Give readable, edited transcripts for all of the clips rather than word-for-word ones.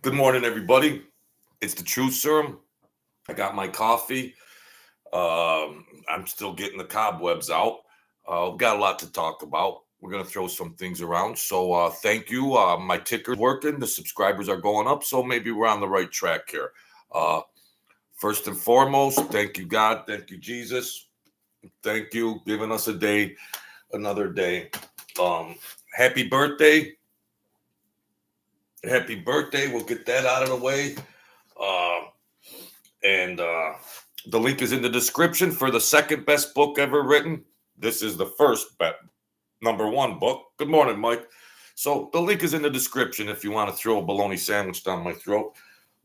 Good morning, everybody. It's the Truth Serum. I got my coffee. I'm still getting the cobwebs out. We've got a lot to talk about. We're going to throw some things around. So thank you. My ticker's working. The subscribers are going up. So maybe we're on the right track here. First and foremost, thank you, God. Thank you, Jesus. Thank you. Giving us a day, another day. Happy birthday. Happy birthday. We'll get that out of the way. And the link is in the description for the second best book ever written. This is the first number one book. Good morning, Mike. So the link is in the description if you want to throw a bologna sandwich down my throat.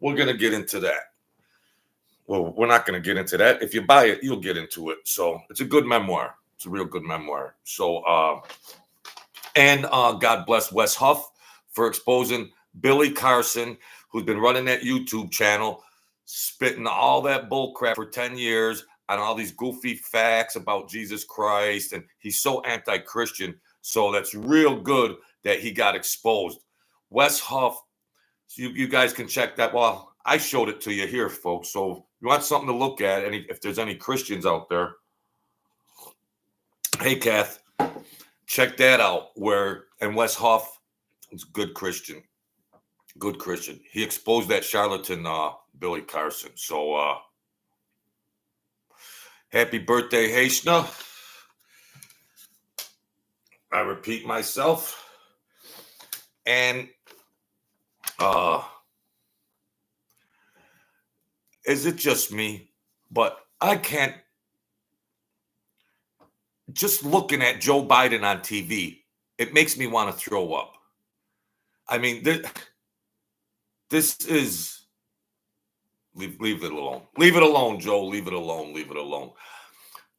We're going to get into that. Well, we're not going to get into that. If you buy it, you'll get into it. So it's a good memoir. It's a real good memoir. So, God bless Wes Huff for exposing Billy Carson, who's been running that YouTube channel, spitting all that bull crap for 10 years on all these goofy facts about Jesus Christ. And he's so anti-Christian. So that's real good that he got exposed. Wes Huff, you guys can check that. Well, I showed it to you here, folks. So you want something to look at, and if there's any Christians out there, hey, Kath, check that out. And Wes Huff is a good Christian. Good Christian. He exposed that charlatan, Billy Carson. So, happy birthday, Haishna. I repeat myself. And, is it just me? But I can't. Just looking at Joe Biden on TV, it makes me want to throw up. I mean, this is, leave it alone. Leave it alone, Joe. Leave it alone. Leave it alone.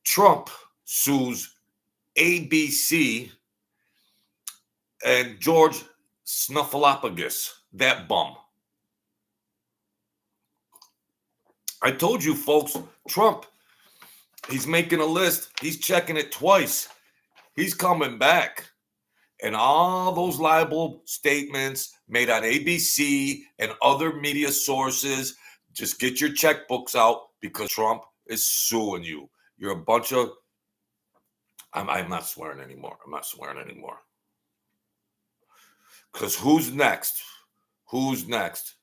Trump sues ABC and George Snuffleupagus, that bum. I told you, folks, Trump, he's making a list. He's checking it twice. He's coming back. And all those libel statements made on ABC and other media sources, just get your checkbooks out because Trump is suing you. You're a bunch of, I'm not swearing anymore. I'm not swearing anymore. Because who's next? Who's next?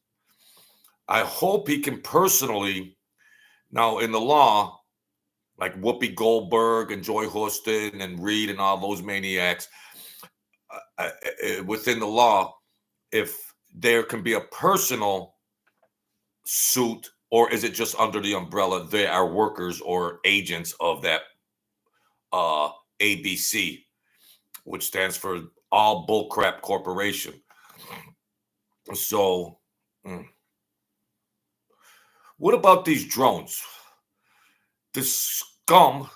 I hope he can personally, now in the law, like Whoopi Goldberg and Joy Houston and Reed and all those maniacs, within the law, if there can be a personal suit, or is it just under the umbrella they are workers or agents of that ABC, which stands for All Bullcrap Corporation. So what about these drones? The scum,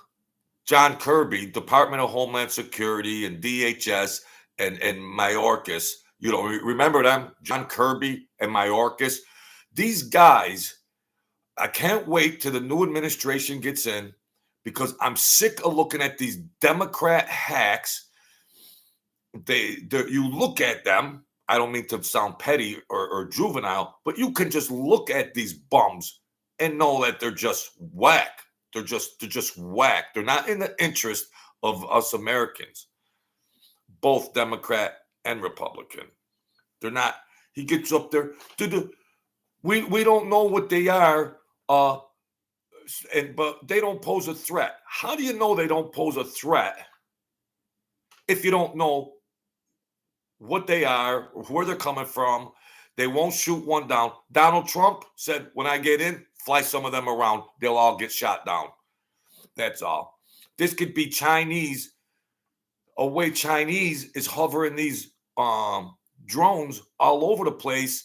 John Kirby, Department of Homeland Security and DHS and Mayorkas, remember them? John Kirby and Mayorkas. These guys, I can't wait till the new administration gets in because I'm sick of looking at these Democrat hacks. You look at them. I don't mean to sound petty or juvenile, but you can just look at these bums and know that they're just whack. They're just whack. They're not in the interest of us Americans, both Democrat and Republican. They're not. He gets up there. We don't know what they are, but they don't pose a threat. How do you know they don't pose a threat if you don't know what they are, where they're coming from? They won't shoot one down. Donald Trump said, when I get in, fly some of them around. They'll all get shot down. That's all. This could be Chinese. Chinese is hovering these drones all over the place,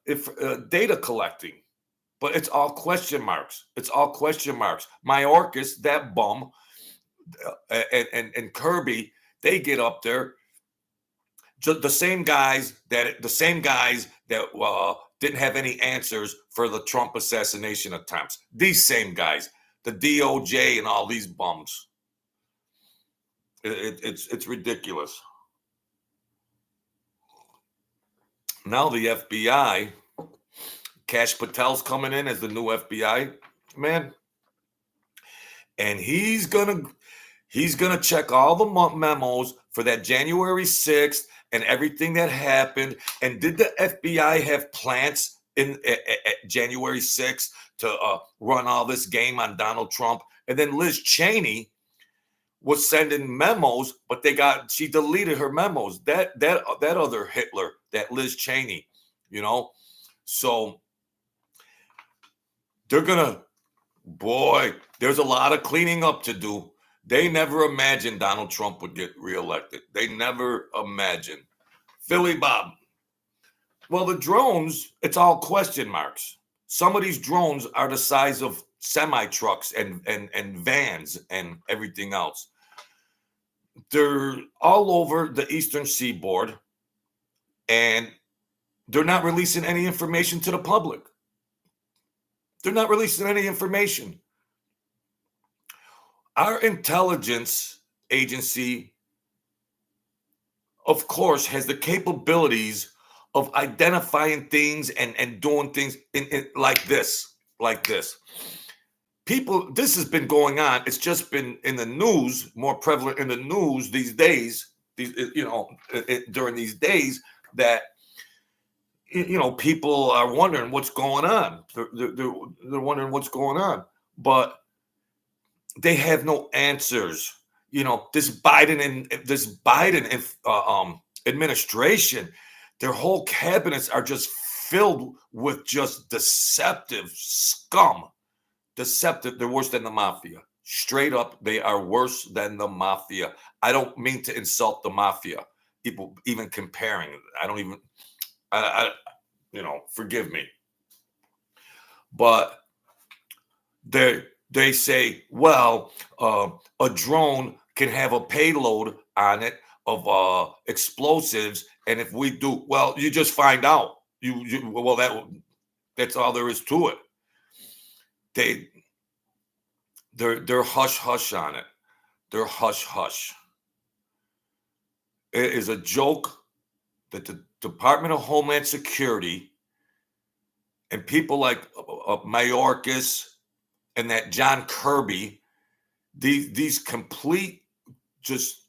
if data collecting. But it's all question marks. It's all question marks. Mayorkas, that bum, and Kirby, they get up there. The same guys that didn't have any answers for the Trump assassination attempts. These same guys, the DOJ and all these bums. It's ridiculous. Now the FBI, Cash Patel's coming in as the new FBI man, and he's gonna check all the memos for that January 6th and everything that happened. And did the FBI have plants in at January 6th to run all this game on Donald Trump? And then Liz Cheney was sending memos, but she deleted her memos. That other Hitler, that Liz Cheney, you know. So they're gonna, boy, there's a lot of cleaning up to do. They never imagined Donald Trump would get reelected. They never imagined. Philly Bob. Well, the drones, it's all question marks. Some of these drones are the size of semi trucks and vans and everything else. They're all over the eastern seaboard, and they're not releasing any information to the public. They're not releasing any information. Our intelligence agency, of course, has the capabilities of identifying things and doing things in like this. People, this has been going on. It's just been in the news, more prevalent in the news these days. During these days that people are wondering what's going on. They're wondering what's going on, but they have no answers. This Biden administration, their whole cabinets are just filled with just deceptive scum. Deceptive. They're worse than the mafia. Straight up, they are worse than the mafia. I don't mean to insult the mafia. People even comparing. I don't even. Forgive me. But they say, well, a drone can have a payload on it of explosives, and if we do, well, you just find out. That's all there is to it. They're hush hush on it. They're hush hush. It is a joke that the Department of Homeland Security and people like Mayorkas and that John Kirby, these complete, just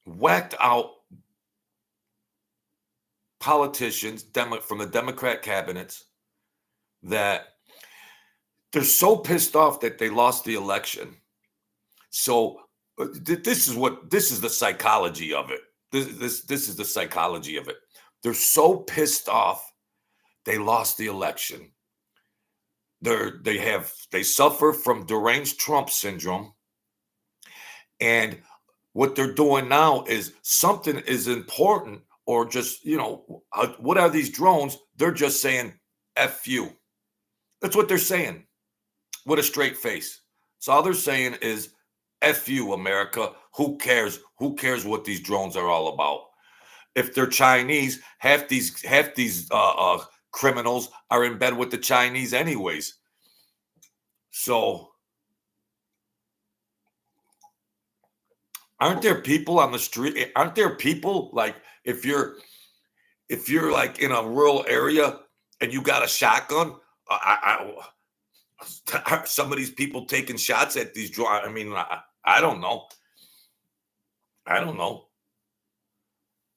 whacked out politicians from the Democrat cabinets, that they're so pissed off that they lost the election. So this is the psychology of it. This is the psychology of it. They're so pissed off they lost the election. They suffer from deranged Trump syndrome, and what they're doing now is something is important, or just what are these drones? They're just saying F you. That's what they're saying with a straight face. So all they're saying is F you, America. Who cares? Who cares what these drones are all about? If they're Chinese, half these criminals are in bed with the Chinese anyways. So aren't there people on the street? Aren't there people, like, if you're like in a rural area and you got a shotgun, some of these people taking shots at these drones. I mean, I don't know. I don't know.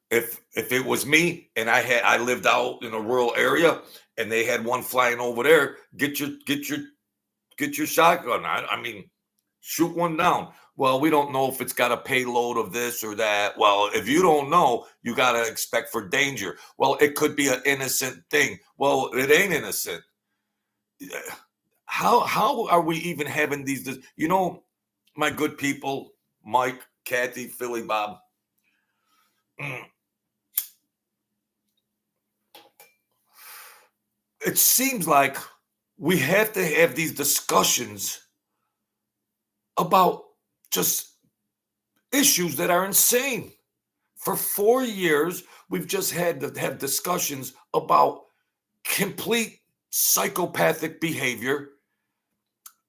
If it was me and I lived out in a rural area and they had one flying over there, get your shotgun. I mean, shoot one down. Well, we don't know if it's got a payload of this or that. Well, if you don't know, you got to expect for danger. Well, it could be an innocent thing. Well, it ain't innocent. How are we even having these? My good people, Mike, Kathy, Philly, Bob. It seems like we have to have these discussions about just issues that are insane. For 4 years, we've just had to have discussions about complete psychopathic behavior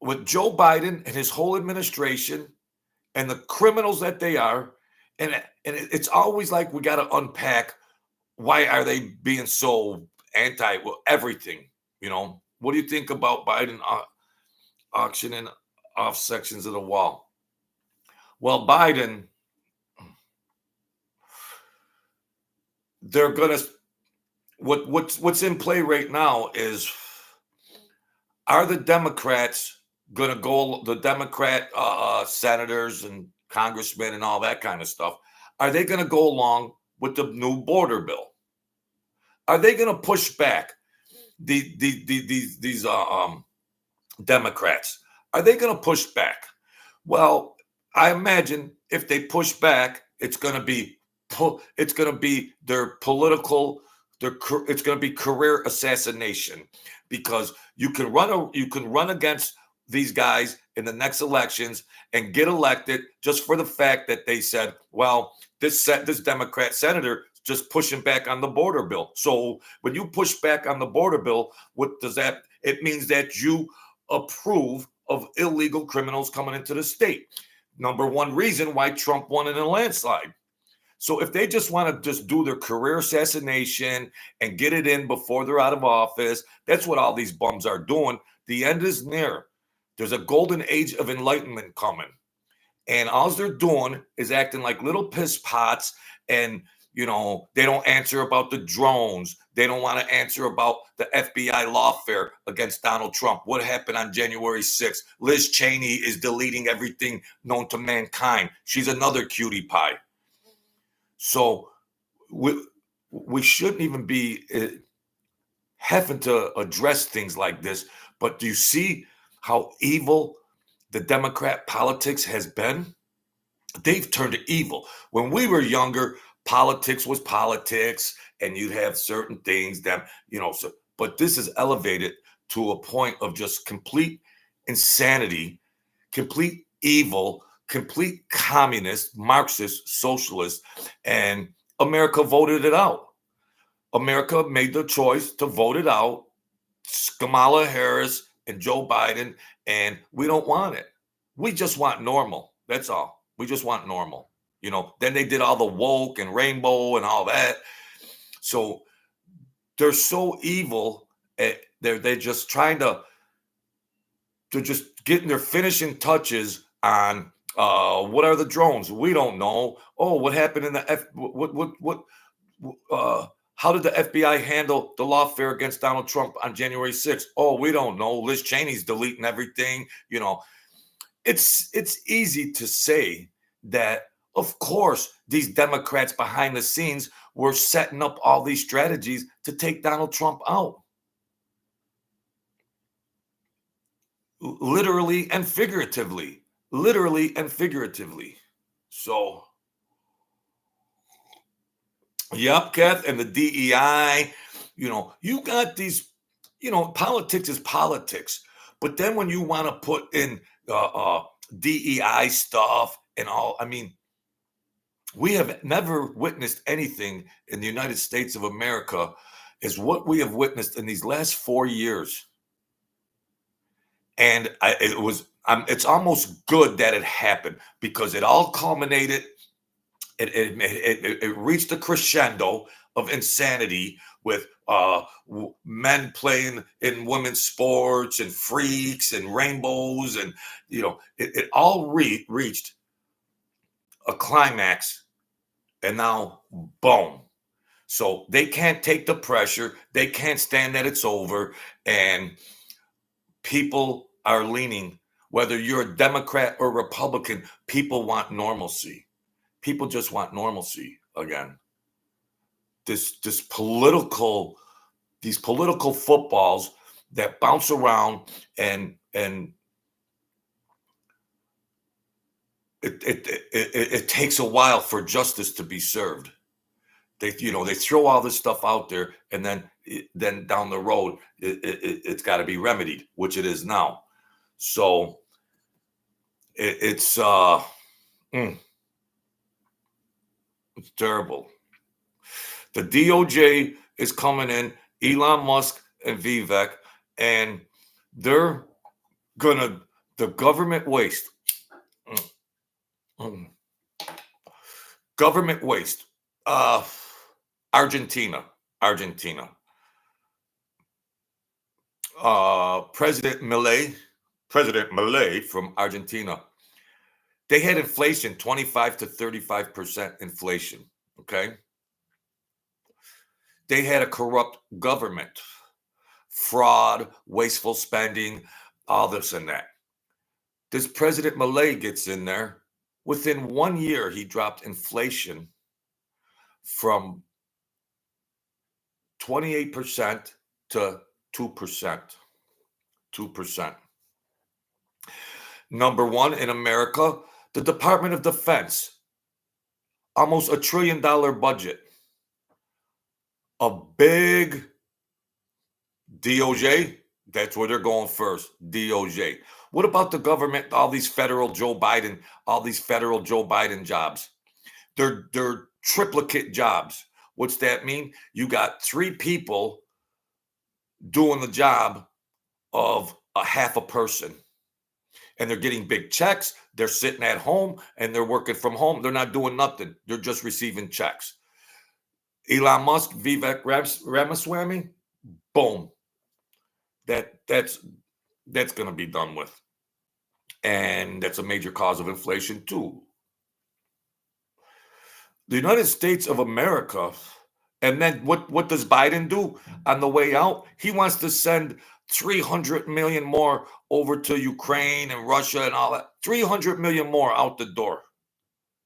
with Joe Biden and his whole administration and the criminals that they are. And it's always like we got to unpack why are they being so anti everything? What do you think about Biden auctioning off sections of the wall? Well, Biden, they're gonna what's in play right now is, are the Democrats gonna go, the Democrat senators and congressmen and all that kind of stuff, are they gonna go along with the new border bill? Are they gonna push back these Democrats? Are they gonna push back? Well, I imagine if they push back, it's going to be their political, it's going to be career assassination, because you can run against these guys in the next elections and get elected just for the fact that they said, well, this Democrat senator just pushing back on the border bill. So when you push back on the border bill, what does that? It means that you approve of illegal criminals coming into the state. Number one reason why Trump won in a landslide. So if they just want to just do their career assassination and get it in before they're out of office, that's what all these bums are doing. The end is near. There's a golden age of enlightenment coming. And all they're doing is acting like little piss pots, and they don't answer about the drones. They don't want to answer about the FBI lawfare against Donald Trump. What happened on January 6th? Liz Cheney is deleting everything known to mankind. She's another cutie pie. So we shouldn't even be having to address things like this. But do you see how evil the Democrat politics has been? They've turned to evil. When we were younger, politics was politics, and you'd have certain things that, so, but this is elevated to a point of just complete insanity, complete evil, complete communist, Marxist, socialist, and America voted it out. America made the choice to vote it out, Kamala Harris and Joe Biden, and we don't want it. We just want normal. That's all. We just want normal. Then they did all the woke and rainbow and all that. So they're so evil. They're just trying to. They're just getting their finishing touches on what are the drones? We don't know. Oh, what happened in the what how did the FBI handle the lawfare against Donald Trump on January 6th? Oh, we don't know. Liz Cheney's deleting everything. It's easy to say that, of course, these Democrats behind the scenes were setting up all these strategies to take Donald Trump out. Literally and figuratively. Literally and figuratively. So, yep, Kath, and the DEI, you got these, politics is politics. But then when you want to put in DEI stuff and all, we have never witnessed anything in the United States of America as what we have witnessed in these last 4 years. And it's almost good that it happened, because it all culminated. It reached a crescendo of insanity with men playing in women's sports and freaks and rainbows, and it all reached a climax, and now boom. So they can't take the pressure. They can't stand that it's over, and people are leaning. Whether you're a Democrat or Republican, people want normalcy. People just want normalcy again. These political footballs that bounce around, and it takes a while for justice to be served. They throw all this stuff out there, and then down the road it's got to be remedied, which it is now. So it's terrible. The DOJ is coming in, Elon Musk and Vivek, and they're the government waste. Government waste. Argentina. Argentina. President Milei from Argentina. They had inflation, 25 to 35% inflation. Okay. They had a corrupt government, fraud, wasteful spending, all this and that. This President Milei gets in there. Within 1 year, he dropped inflation from 28% to 2%. 2%. Number one in America, the Department of Defense, almost $1 trillion budget. A big DOJ, that's where they're going first. DOJ. What about the government? All these federal Joe Biden jobs. They're triplicate jobs. What's that mean? You got 3 people doing the job of a half a person. And they're getting big checks. They're sitting at home and they're working from home. They're not doing nothing. They're just receiving checks. Elon Musk, Vivek Ramaswamy, boom. That's going to be done with. And that's a major cause of inflation too. The United States of America, and then what does Biden do on the way out? He wants to send 300 million more over to Ukraine and Russia and all that. 300 million more out the door.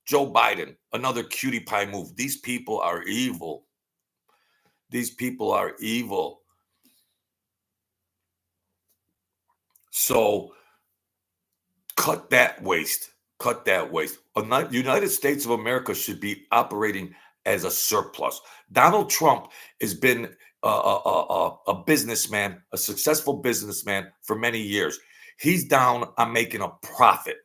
Joe Biden, another cutie pie move. These people are evil. These people are evil. So cut that waste. Cut that waste. The United States of America should be operating as a surplus. Donald Trump has been a businessman, a successful businessman for many years. He's down on making a profit.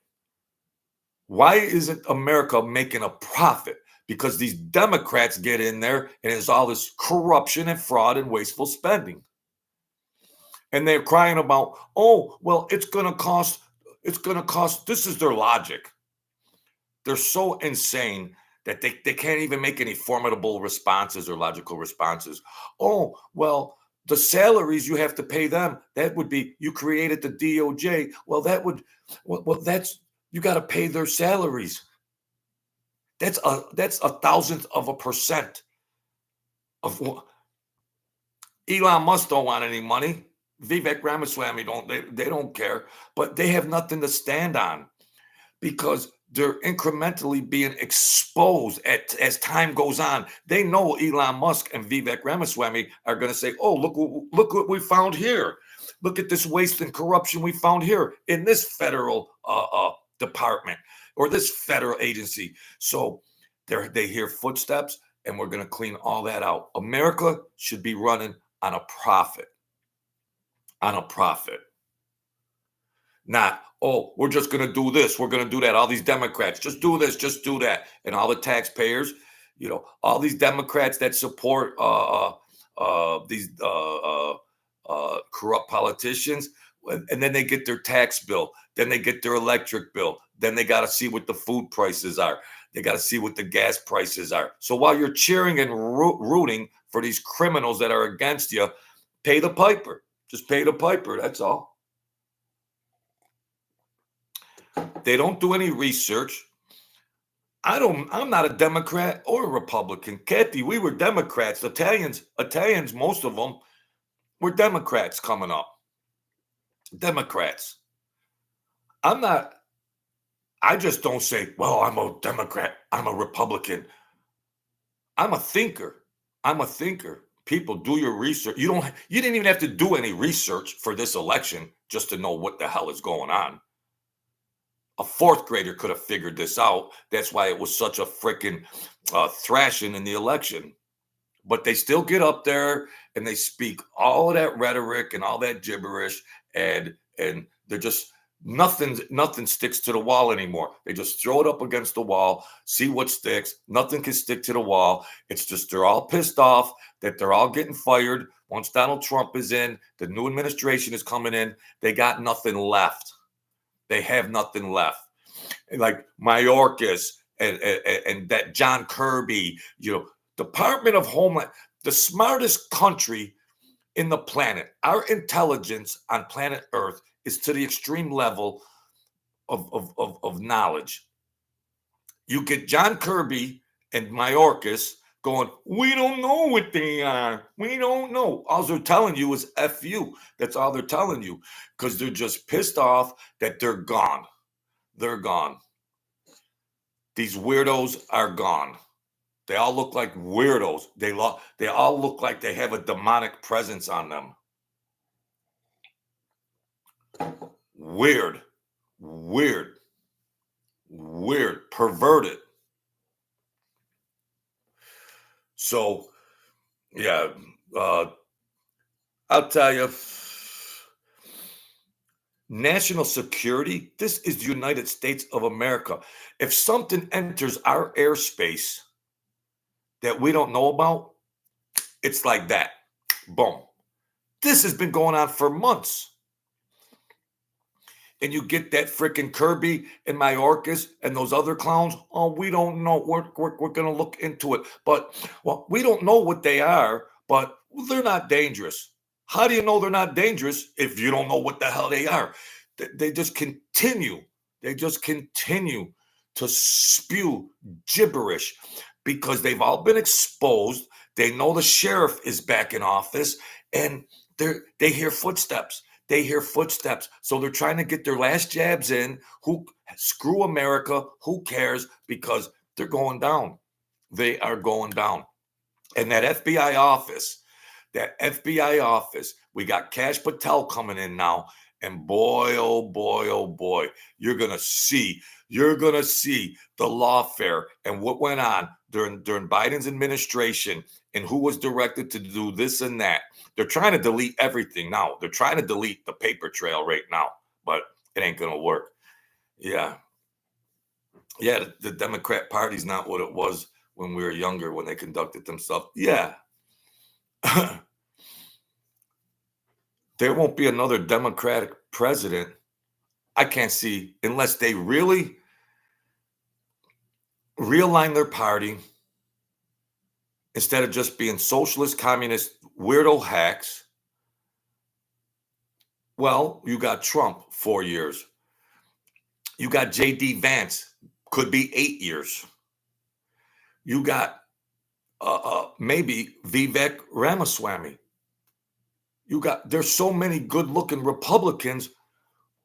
Why isn't America making a profit? Because these Democrats get in there and there's all this corruption and fraud and wasteful spending. And they're crying about, oh, well, it's going to cost. This is their logic. They're so insane that they can't even make any formidable responses or logical responses. Oh, well, the salaries you have to pay them, that would be, you created the DOJ. Well, that's, you got to pay their salaries. That's a 1,000% of Elon Musk don't want any money. Vivek Ramaswamy they don't care, but they have nothing to stand on because they're incrementally being exposed as time goes on. They know Elon Musk and Vivek Ramaswamy are going to say, oh, look what we found here. Look at this waste and corruption we found here in this federal department or this federal agency. So they hear footsteps and we're going to clean all that out. America should be running on a profit. On a profit. Not, oh, we're just going to do this. We're going to do that. All these Democrats, just do this, just do that. And all the taxpayers, all these Democrats that support these corrupt politicians, and then they get their tax bill. Then they get their electric bill. Then they got to see what the food prices are. They got to see what the gas prices are. So while you're cheering and rooting for these criminals that are against you, pay the piper. Just pay the piper. That's all. They don't do any research. I'm not a Democrat or a Republican. Kathy, we were Democrats. Italians, most of them were Democrats coming up. Democrats. I just don't say, well, I'm a Democrat. I'm a Republican. I'm a thinker. People, do your research. You didn't even have to do any research for this election just to know what the hell is going on. A 4th grader could have figured this out. That's why it was such a freaking thrashing in the election. But they still get up there and they speak all of that rhetoric and all that gibberish, and they're just nothing sticks to the wall anymore. They just throw it up against the wall, see what sticks. Nothing can stick to the wall. It's just they're all pissed off that they're all getting fired. Once Donald Trump is in, the new administration is coming in, they got nothing left. They have nothing left. Like Mayorkas and that John Kirby, the Department of Homeland, the smartest country in the planet. Our intelligence on planet Earth is to the extreme level of knowledge. You get John Kirby and Mayorkas going, we don't know what they are. We don't know. All they're telling you is F you. That's all they're telling you, because they're just pissed off that they're gone. They're gone. These weirdos are gone. They all look like weirdos. They all look like they have a demonic presence on them. Weird, perverted. So, yeah, I'll tell you, national security, this is the United States of America. If something enters our airspace that we don't know about, it's like that. Boom. This has been going on for months. And you get that freaking Kirby and Mayorkas and those other clowns. Oh, we don't know. We're going to look into it. But, well, we don't know what they are, but they're not dangerous. How do you know they're not dangerous if you don't know what the hell they are? They just continue. They just continue to spew gibberish because they've all been exposed. They know the sheriff is back in office, and they hear footsteps. They hear footsteps. So they're trying to get their last jabs in. Screw America. Who cares? Because they're going down. They are going down. And that FBI office, we got Kash Patel coming in now. And boy, oh boy, you're going to see the lawfare and what went on during Biden's administration and who was directed to do this and that. They're trying to delete everything now. They're trying to delete the paper trail right now, but it ain't going to work. Yeah. Yeah, the Democrat Party's not what it was when we were younger, when they conducted themselves. Yeah. There won't be another Democratic president. I can't see, unless they really realign their party instead of just being socialist, communist, weirdo hacks. Well, you got Trump 4 years. You got J.D. Vance, could be 8 years. You got maybe Vivek Ramaswamy. There's so many good-looking Republicans.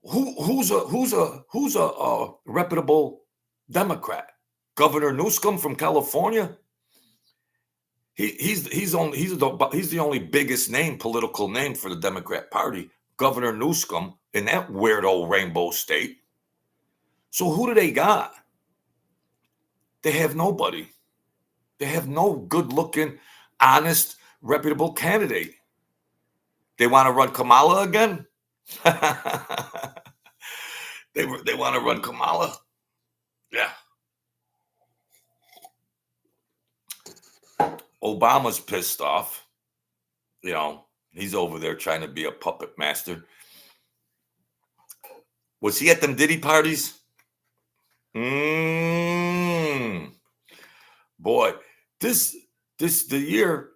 Who's a reputable Democrat? Governor Newsom from California. He's the only biggest political name for the Democrat Party. Governor Newsom in that weirdo rainbow state. So who do they got? They have nobody. They have no good-looking, honest, reputable candidate. They want to run Kamala again? They want to run Kamala? Yeah. Obama's pissed off. You know, he's over there trying to be a puppet master. Was he at them Diddy parties? Boy, the year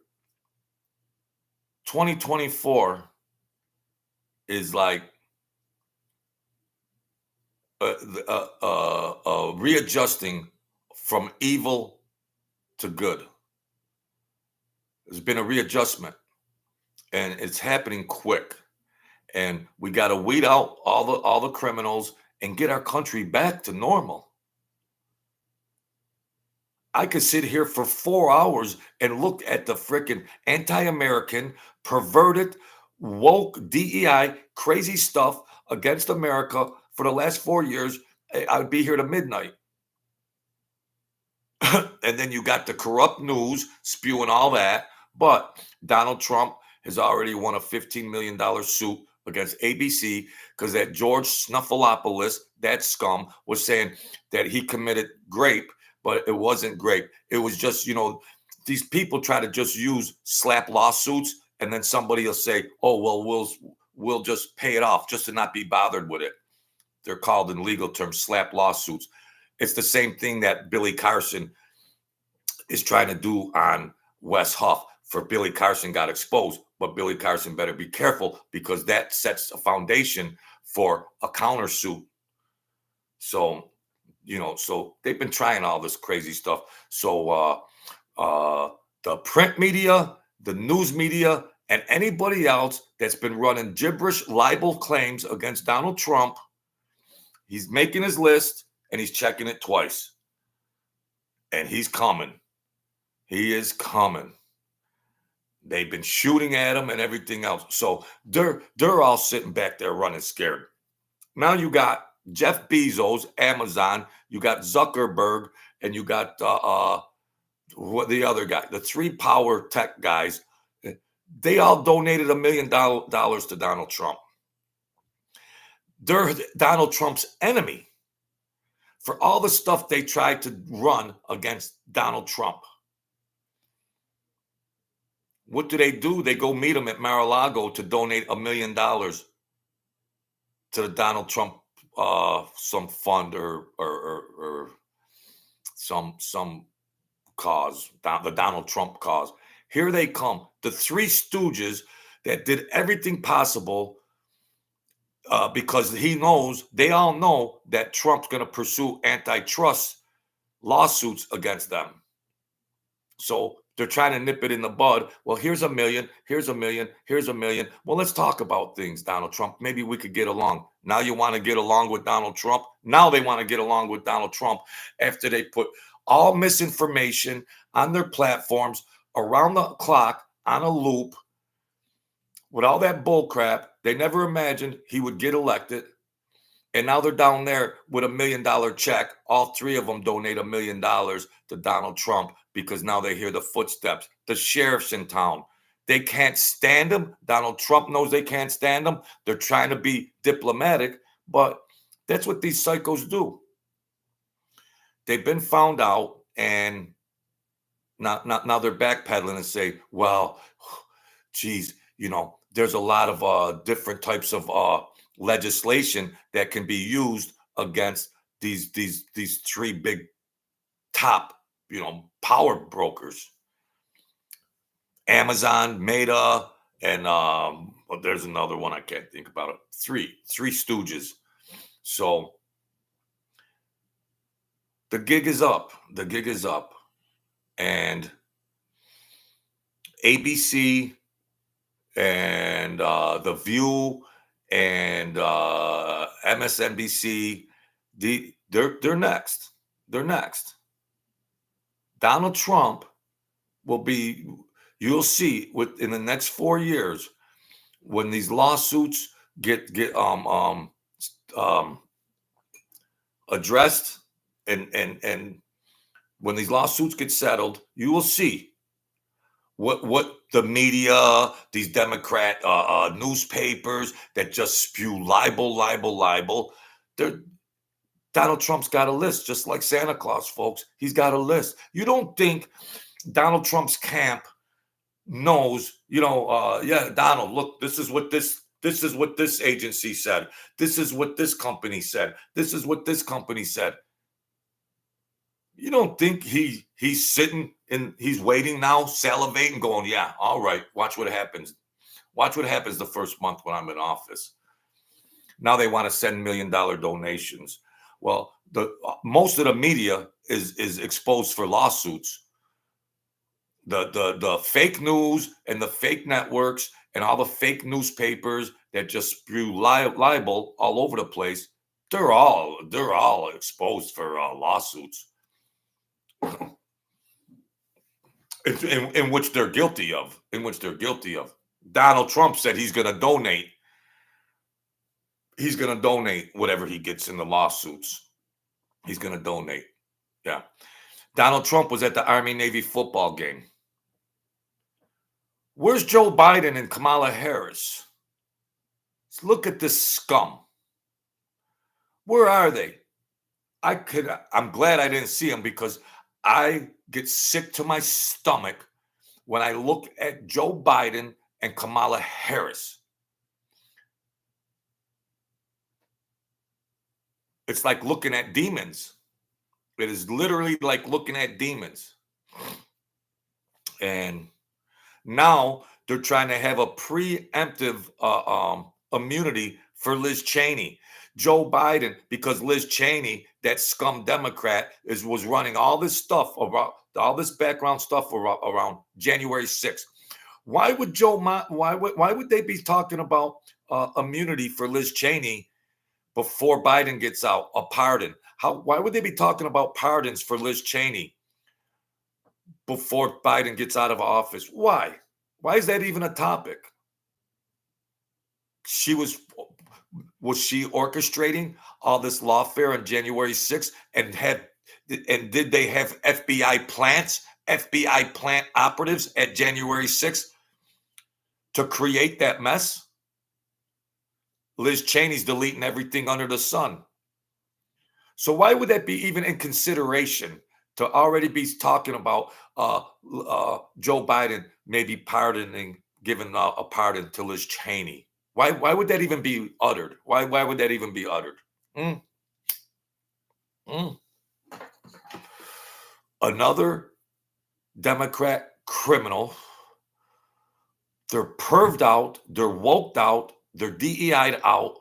2024 is like readjusting from evil to good. There's been a readjustment, and it's happening quick. And we got to weed out all the criminals and get our country back to normal. I could sit here for 4 hours and look at the freaking anti-American, perverted, woke, DEI, crazy stuff against America for the last 4 years. I would be here to midnight. And then you got the corrupt news spewing all that. But Donald Trump has already won a $15 million suit against ABC because that George Snuffleupagus, that scum, was saying that he committed rape, but it wasn't grape. It was just, these people try to just use slap lawsuits, and then somebody will say, oh, well, we'll just pay it off just to not be bothered with it. They're called in legal terms slap lawsuits. It's the same thing that Billy Carson, is trying to do on Wes Huff for Billy Carson got exposed. But Billy Carson better be careful because that sets a foundation for a countersuit. So, so they've been trying all this crazy stuff. So the print media, the news media, and anybody else that's been running gibberish libel claims against Donald Trump, he's making his list and he's checking it twice. And he's coming. He is coming. They've been shooting at him and everything else. So they're all sitting back there running scared. Now you got Jeff Bezos, Amazon, you got Zuckerberg, and you got what the other guy, the three power tech guys. They all donated $1 million to Donald Trump. They're Donald Trump's enemy for all the stuff they tried to run against Donald Trump. What do? They go meet him at Mar-a-Lago to donate $1 million to the Donald Trump some fund or some cause, the Donald Trump cause. Here they come, the three stooges that did everything possible because they all know that Trump's going to pursue antitrust lawsuits against them. So they're trying to nip it in the bud. Well, here's $1 million, here's $1 million, here's $1 million. Well, let's talk about things, Donald Trump. Maybe we could get along. Now you want to get along with Donald Trump? Now they want to get along with Donald Trump after they put all misinformation on their platforms around the clock on a loop with all that bull crap. They never imagined he would get elected. And now they're down there with $1 million check. All three of them donate $1 million to Donald Trump because now they hear the footsteps. The sheriff's in town. They can't stand him. Donald Trump knows they can't stand him. They're trying to be diplomatic, but that's what these psychos do. They've been found out, and now they're backpedaling and say, well, geez, there's a lot of different types of legislation that can be used against these three big top power brokers, Amazon, Meta, and there's another one I can't think about it. Three stooges. So the gig is up. And ABC and The View and MSNBC, they're next. They're next. Donald Trump will be, you'll see in the next 4 years when these lawsuits get addressed and when these lawsuits get settled, you will see what the media, these Democrat newspapers that just spew libel. Donald Trump's got a list, just like Santa Claus, folks. He's got a list. You don't think Donald Trump's camp knows, yeah, Donald, look, this is what this agency said. This is what this company said. This is what this company said. You don't think he's sitting and he's waiting now, salivating, going, yeah, all right, watch what happens. Watch what happens the first month when I'm in office. Now they want to send $1 million donations. Well, most of the media is exposed for lawsuits. The fake news and the fake networks and all the fake newspapers that just spew libel all over the place, they're all exposed for lawsuits. In which they're guilty of. Donald Trump said he's going to donate. He's going to donate whatever he gets in the lawsuits. He's going to donate. Yeah. Donald Trump was at the Army-Navy football game. Where's Joe Biden and Kamala Harris? Let's look at this scum. Where are they? I'm glad I didn't see them because I get sick to my stomach when I look at Joe Biden and Kamala Harris. It's like looking at demons. It is literally like looking at demons. And now they're trying to have a preemptive immunity for Liz Cheney. Joe Biden, because Liz Cheney, that scum Democrat, was running all this stuff about all this background stuff around January 6th. Why would why would they be talking about immunity for Liz Cheney before Biden gets out, a pardon? Why would they be talking about pardons for Liz Cheney before Biden gets out of office? Why? Why is that even a topic? Was she orchestrating all this lawfare on January 6th and did they have FBI plant operatives at January 6th to create that mess? Liz Cheney's deleting everything under the sun. So why would that be even in consideration to already be talking about Joe Biden maybe giving a pardon to Liz Cheney? Why would that even be uttered? Why would that even be uttered? Mm. Mm. Another Democrat criminal. They're perved out. They're woked out. They're DEI'd out.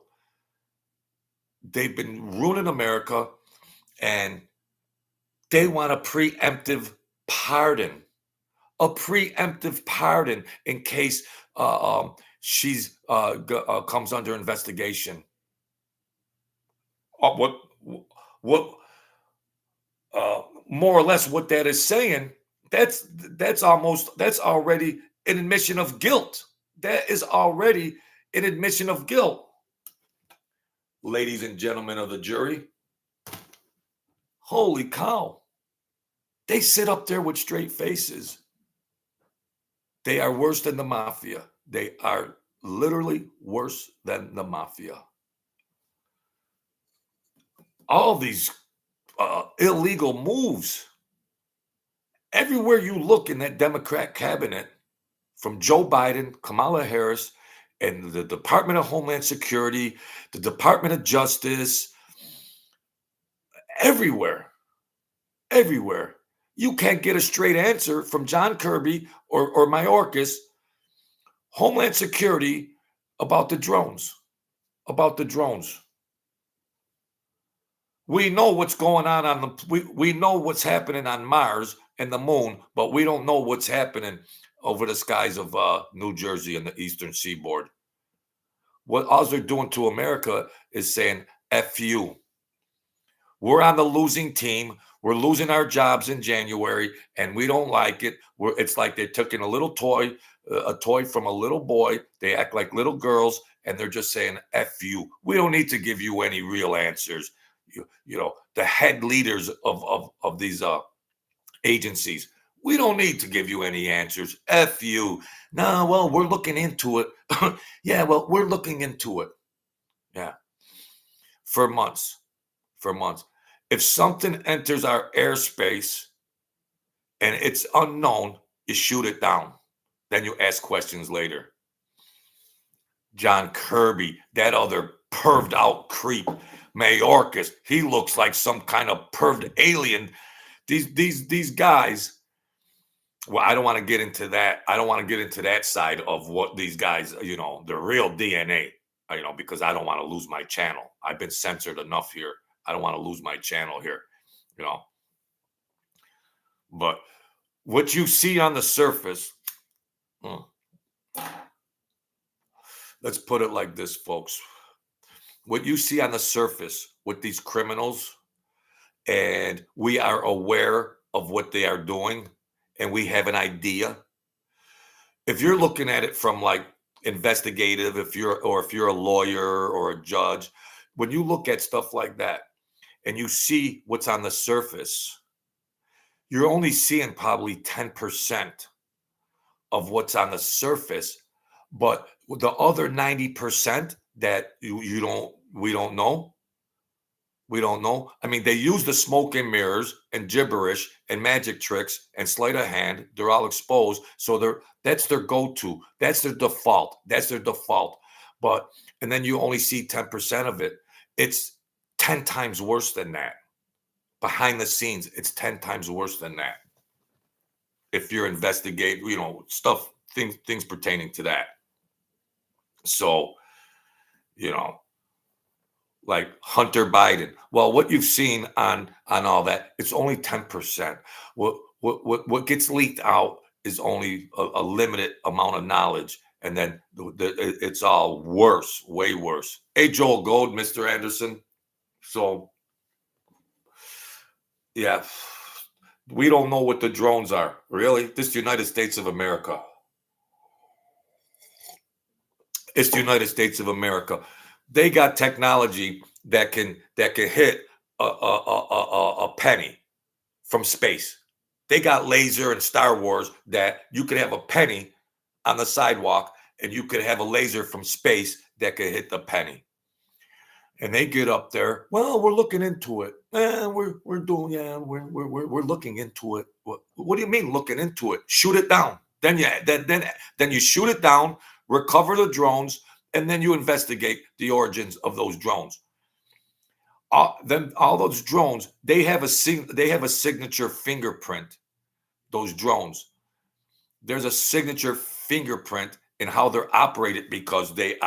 They've been ruining America, and they want a preemptive pardon. A preemptive pardon in case she's comes under investigation. What more or less what that is saying? That's already an admission of guilt. That is already an admission of guilt. Ladies and gentlemen of the jury, holy cow. They sit up there with straight faces. They are worse than the mafia. They are literally worse than the mafia. All these illegal moves. Everywhere you look in that Democrat cabinet, from Joe Biden, Kamala Harris, and the Department of Homeland Security, the Department of Justice, everywhere, you can't get a straight answer from John Kirby or Mayorkas, Homeland Security, about the drones. We know what's going on we know what's happening on Mars and the moon, but we don't know what's happening over the skies of New Jersey and the Eastern Seaboard. What all they're doing to America is saying, F you. We're on the losing team. We're losing our jobs in January, and we don't like it. It's like they're taking a toy from a little boy. They act like little girls, and they're just saying, F you. We don't need to give you any real answers. You know, the head leaders of these agencies. We don't need to give you any answers. F you. No, well, we're looking into it. Yeah, well, we're looking into it. Yeah. For months. If something enters our airspace and it's unknown, you shoot it down. Then you ask questions later. John Kirby, that other perved out creep, Mayorkas, he looks like some kind of perved alien. These guys. Well, I don't want to get into that. I don't want to get into that side of what these guys, the real DNA, because I don't want to lose my channel. I've been censored enough here. I don't want to lose my channel here, But what you see on the surface, let's put it like this, folks. What you see on the surface with these criminals, and we are aware of what they are doing, and we have an idea. If you're looking at it from like investigative, if you're a lawyer or a judge, when you look at stuff like that and you see what's on the surface, you're only seeing probably 10% of what's on the surface, but the other 90% that we don't know. I mean, they use the smoke and mirrors and gibberish and magic tricks and sleight of hand. They're all exposed. So that's their go-to. That's their default. And then you only see 10% of it. It's 10 times worse than that. Behind the scenes, it's 10 times worse than that. if you're investigating, stuff, things pertaining to that. So, you know, like Hunter Biden. Well, what you've seen on all that, it's only 10%. What gets leaked out is only a limited amount of knowledge, and then it's all worse, way worse. Hey, Joel Gold, Mr. Anderson. So yeah, we don't know what the drones are. Really, this is the United States of America. It's the United States of America. They got technology that can hit a penny from space. They got laser and Star Wars that you could have a penny on the sidewalk and you could have a laser from space that could hit the penny. And they get up there. Well, we're looking into it. We're doing. Yeah, we're looking into it. What do you mean looking into it? Shoot it down. Then you shoot it down. Recover the drones, and then you investigate the origins of those drones. Then all those drones, they have a signature fingerprint. Those drones, there's a signature fingerprint in how they're operated because they're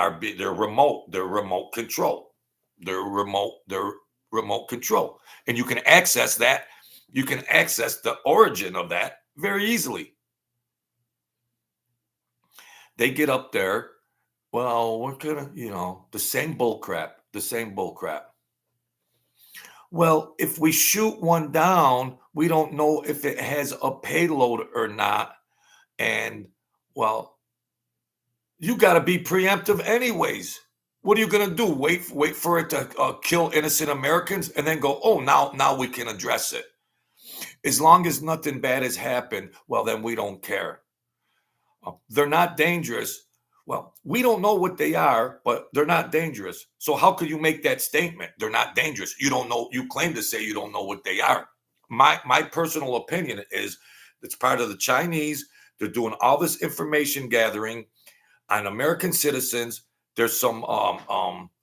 remote. They're remote control. They're remote control, and you can access that. You can access the origin of that very easily. They get up there. Well, we're gonna, the same bull crap. The same bull crap. Well, if we shoot one down, we don't know if it has a payload or not. And, well, you got to be preemptive anyways. What are you going to do? Wait for it to kill innocent Americans and then go, oh, now we can address it. As long as nothing bad has happened, well, then we don't care. They're not dangerous. Well, we don't know what they are, but they're not dangerous. So how could you make that statement? They're not dangerous. You don't know. You claim to say you don't know what they are. My personal opinion is it's part of the Chinese. They're doing all this information gathering on American citizens. There's some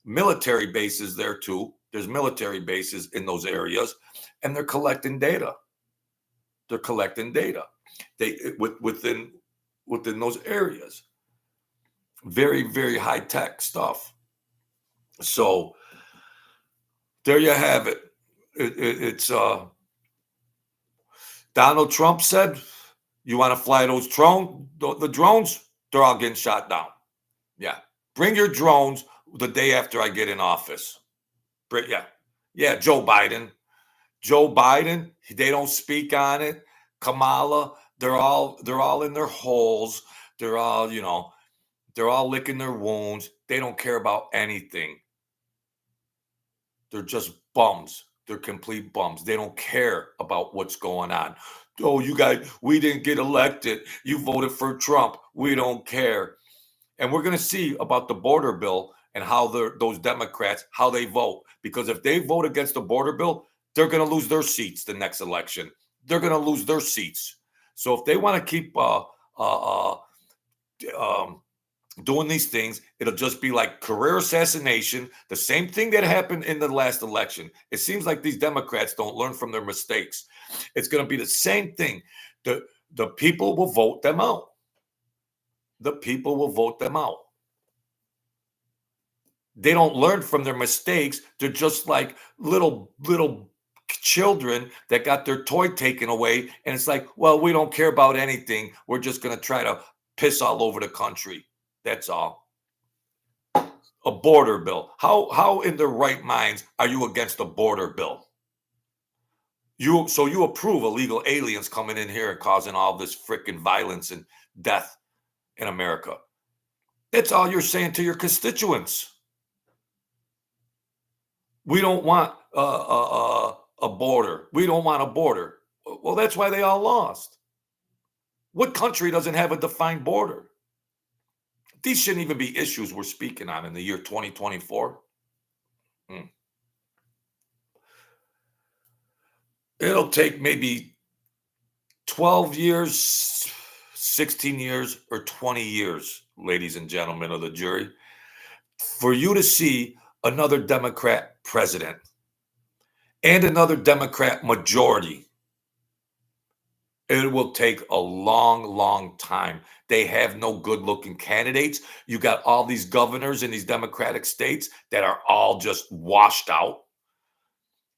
military bases there too. There's military bases in those areas, and they're collecting data. They're collecting data. Within those areas. Very, very high tech stuff. So there you have it. It's Donald Trump said, you want to fly those the drones? They're all getting shot down. Yeah. Bring your drones the day after I get in office. Yeah. Joe Biden. They don't speak on it. Kamala, they're all in their holes. They're all, they're all licking their wounds. They don't care about anything. They're just bums. They're complete bums. They don't care about what's going on. Oh, you guys, we didn't get elected. You voted for Trump. We don't care. And we're going to see about the border bill and how those Democrats, how they vote. Because if they vote against the border bill, they're going to lose their seats the next election. They're going to lose their seats. So if they want to keep doing these things, it'll just be like career assassination, the same thing that happened in the last election. It seems like these Democrats don't learn from their mistakes. It's going to be the same thing. The people will vote them out. The people will vote them out. They don't learn from their mistakes. They're just like little children that got their toy taken away. And it's like, well, we don't care about anything. We're just going to try to piss all over the country. That's all. A border bill. How in their right minds are you against a border bill? You approve illegal aliens coming in here and causing all this freaking violence and death in America. That's all you're saying to your constituents. We don't want a border. We don't want a border. Well, that's why they all lost. What country doesn't have a defined border? These shouldn't even be issues we're speaking on in the year 2024. It'll take maybe 12 years, 16 years, or 20 years, ladies and gentlemen of the jury, for you to see another Democrat president and another Democrat majority It will take a long, long time. They have no good looking candidates. You got all these governors in these Democratic states that are all just washed out,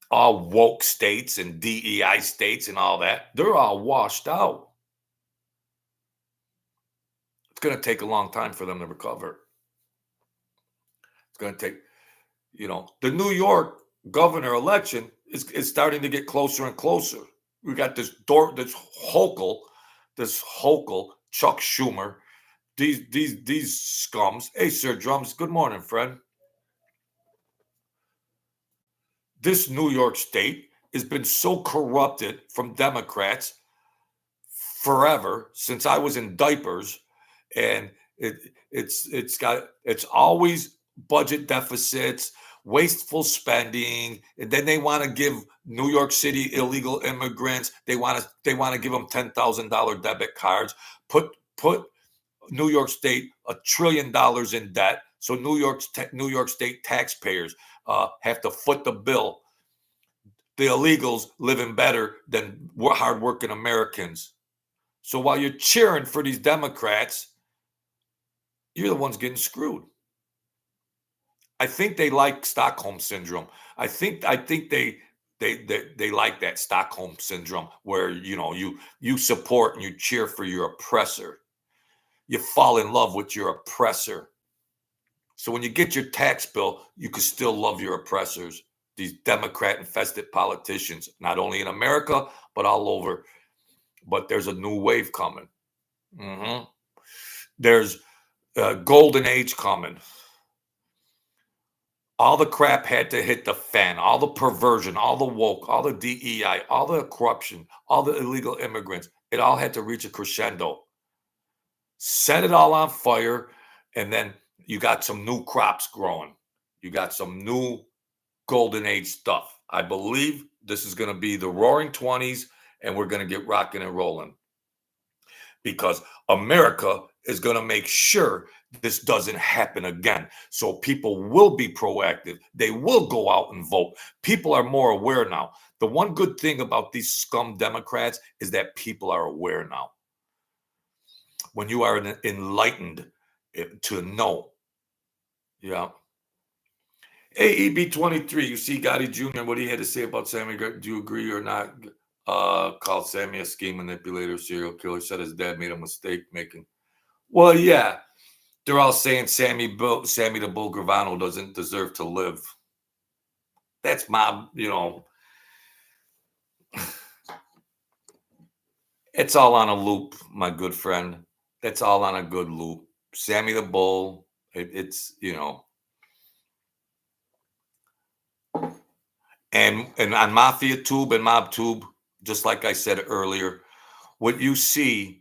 all woke states and DEI states and all that. They're all washed out. It's going to take a long time for them to recover. It's going to take, the New York governor election is starting to get closer and closer. We got this Hokel, Chuck Schumer, these scums. Hey, Sir Drums, good morning, friend. This New York state has been so corrupted from Democrats forever since I was in diapers, and it's always budget deficits, wasteful spending, and then they want to give New York City illegal immigrants, they want to give them $10,000 debit cards, put New York State $1 trillion in debt, so New York State taxpayers have to foot the bill. The illegals living better than hardworking Americans. So while you're cheering for these Democrats, you're the ones getting screwed. I think they like Stockholm syndrome. I think they like that Stockholm syndrome where you support and you cheer for your oppressor. You fall in love with your oppressor. So when you get your tax bill, you can still love your oppressors. These Democrat infested politicians, not only in America but all over. But there's a new wave coming. There's a golden age coming. All the crap had to hit the fan, all the perversion, all the woke, all the DEI, all the corruption, all the illegal immigrants. It all had to reach a crescendo. Set it all on fire, and then you got some new crops growing. You got some new golden age stuff. I believe this is going to be the roaring 20s, and we're going to get rocking and rolling. Because America is going to make sure this doesn't happen again. So people will be proactive. They will go out and vote. People are more aware now. The one good thing about these scum Democrats is that people are aware now. When you are enlightened to know. Yeah. AEB23, you see Gotti Jr., what he had to say about Sammy. Do you agree or not? Called Sammy a scheme manipulator, serial killer, said his dad made a mistake making. Well, yeah. They're all saying Sammy the Bull Gravano doesn't deserve to live. That's my, it's all on a loop, my good friend. That's all on a good loop. Sammy the Bull, it's. And on Mafia Tube and Mob Tube, just like I said earlier, what you see,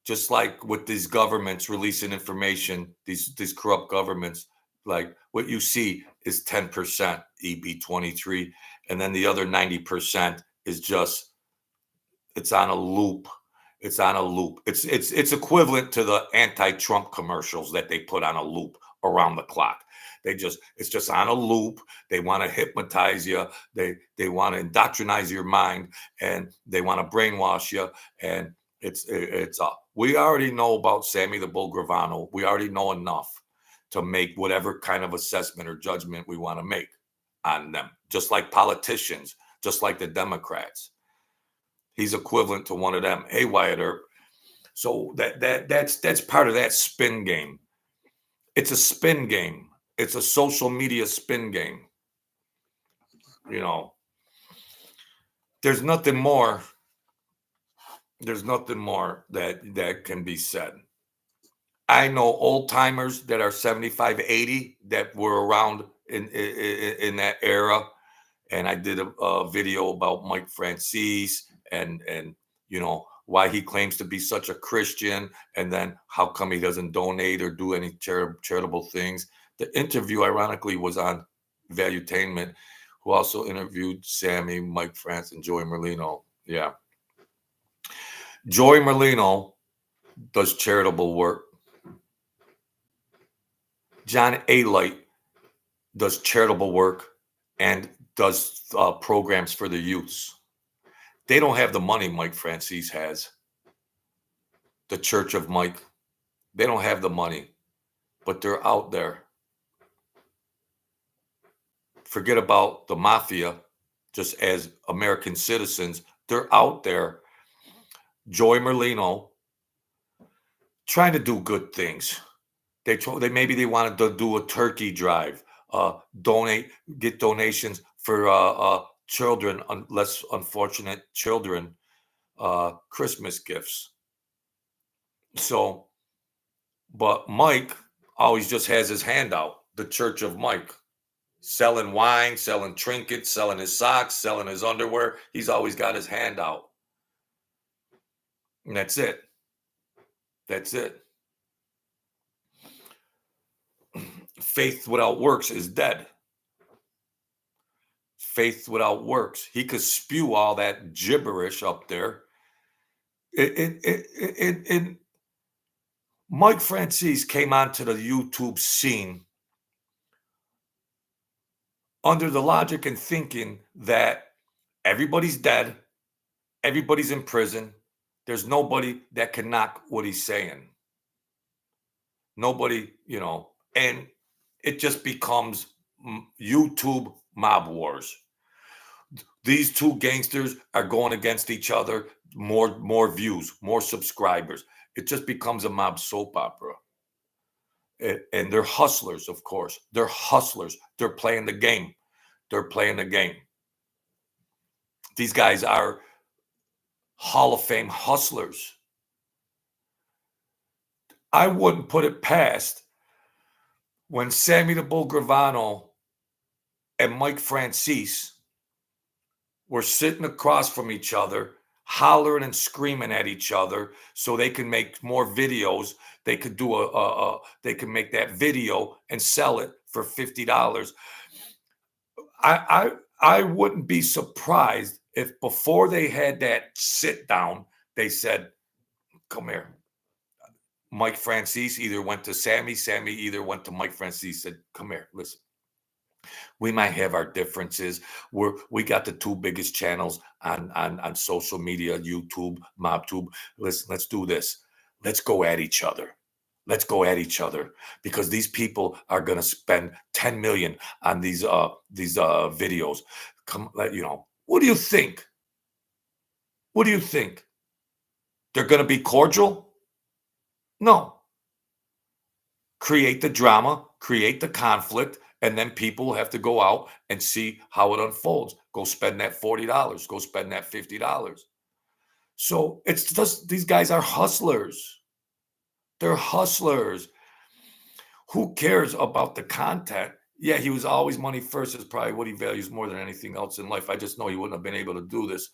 just like with these governments releasing information, these corrupt governments, like what you see is 10% EB23, and then the other 90% is just, it's on a loop. It's on a loop. It's equivalent to the anti-Trump commercials that they put on a loop around the clock. It's just on a loop. They want to hypnotize you. They want to indoctrinize your mind, and they want to brainwash you. And it's we already know about Sammy the Bull Gravano. We already know enough to make whatever kind of assessment or judgment we want to make on them. Just like politicians, just like the Democrats. He's equivalent to one of them. Hey, Wyatt Earp. So that's part of that spin game. It's a spin game. It's a social media spin game. There's nothing more. There's nothing more that can be said. I know old timers that are 75, 80 that were around in that era. And I did a video about Mike Francis and why he claims to be such a Christian, and then how come he doesn't donate or do any charitable things. The interview, ironically, was on Valuetainment, who also interviewed Sammy, Mike France, and Joey Merlino. Yeah. Joey Merlino does charitable work. John A. Light does charitable work and does programs for the youths. They don't have the money Mike Francis has. The Church of Mike. They don't have the money, but they're out there. Forget about the mafia, just as American citizens. They're out there. Joey Merlino trying to do good things. They maybe they wanted to do a turkey drive, get donations for children, less unfortunate children, Christmas gifts. So, but Mike always just has his hand out. The Church of Mike, selling wine, selling trinkets, selling his socks, selling his underwear. He's always got his hand out, and that's it. That's it. Faith without works is dead. Faith without works. He could spew all that gibberish up there. And Mike Francis came onto the YouTube scene under the logic and thinking that everybody's dead, everybody's in prison, there's nobody that can knock what he's saying. Nobody, and it just becomes YouTube mob wars. These two gangsters are going against each other, more views, more subscribers. It just becomes a mob soap opera. And they're hustlers, of course. They're hustlers. They're playing the game. They're playing the game. These guys are Hall of Fame hustlers. I wouldn't put it past when Sammy the Bull Gravano and Mike Francis were sitting across from each other, hollering and screaming at each other so they can make more videos. They could do they can make that video and sell it for $50. I wouldn't be surprised if before they had that sit down, they said, come here. Mike Francis either went to Sammy either went to Mike Francis, said, come here, listen. We might have our differences. We got the two biggest channels on social media, YouTube, MobTube. Listen, let's do this. Let's go at each other. Let's go at each other because these people are going to spend 10 million on these videos. What do you think? What do you think? They're going to be cordial? No. Create the drama, create the conflict, and then people have to go out and see how it unfolds. Go spend that $40. Go spend that $50. So it's just these guys are hustlers. They're hustlers. Who cares about the content? Yeah, he was always money first is probably what he values more than anything else in life. I just know he wouldn't have been able to do this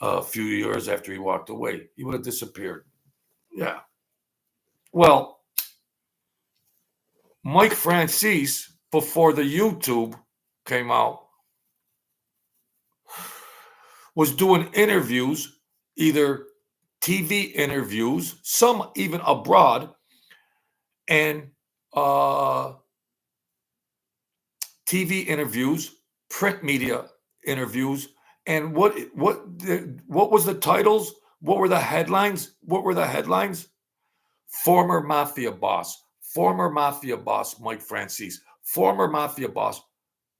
a few years after he walked away. He would have disappeared. Yeah. Well, Mike Francis, before the YouTube came out, was doing interviews, either TV interviews, some even abroad, and TV interviews, print media interviews. And what was the titles? What were the headlines? Former Mafia boss Mike Francis. Former Mafia boss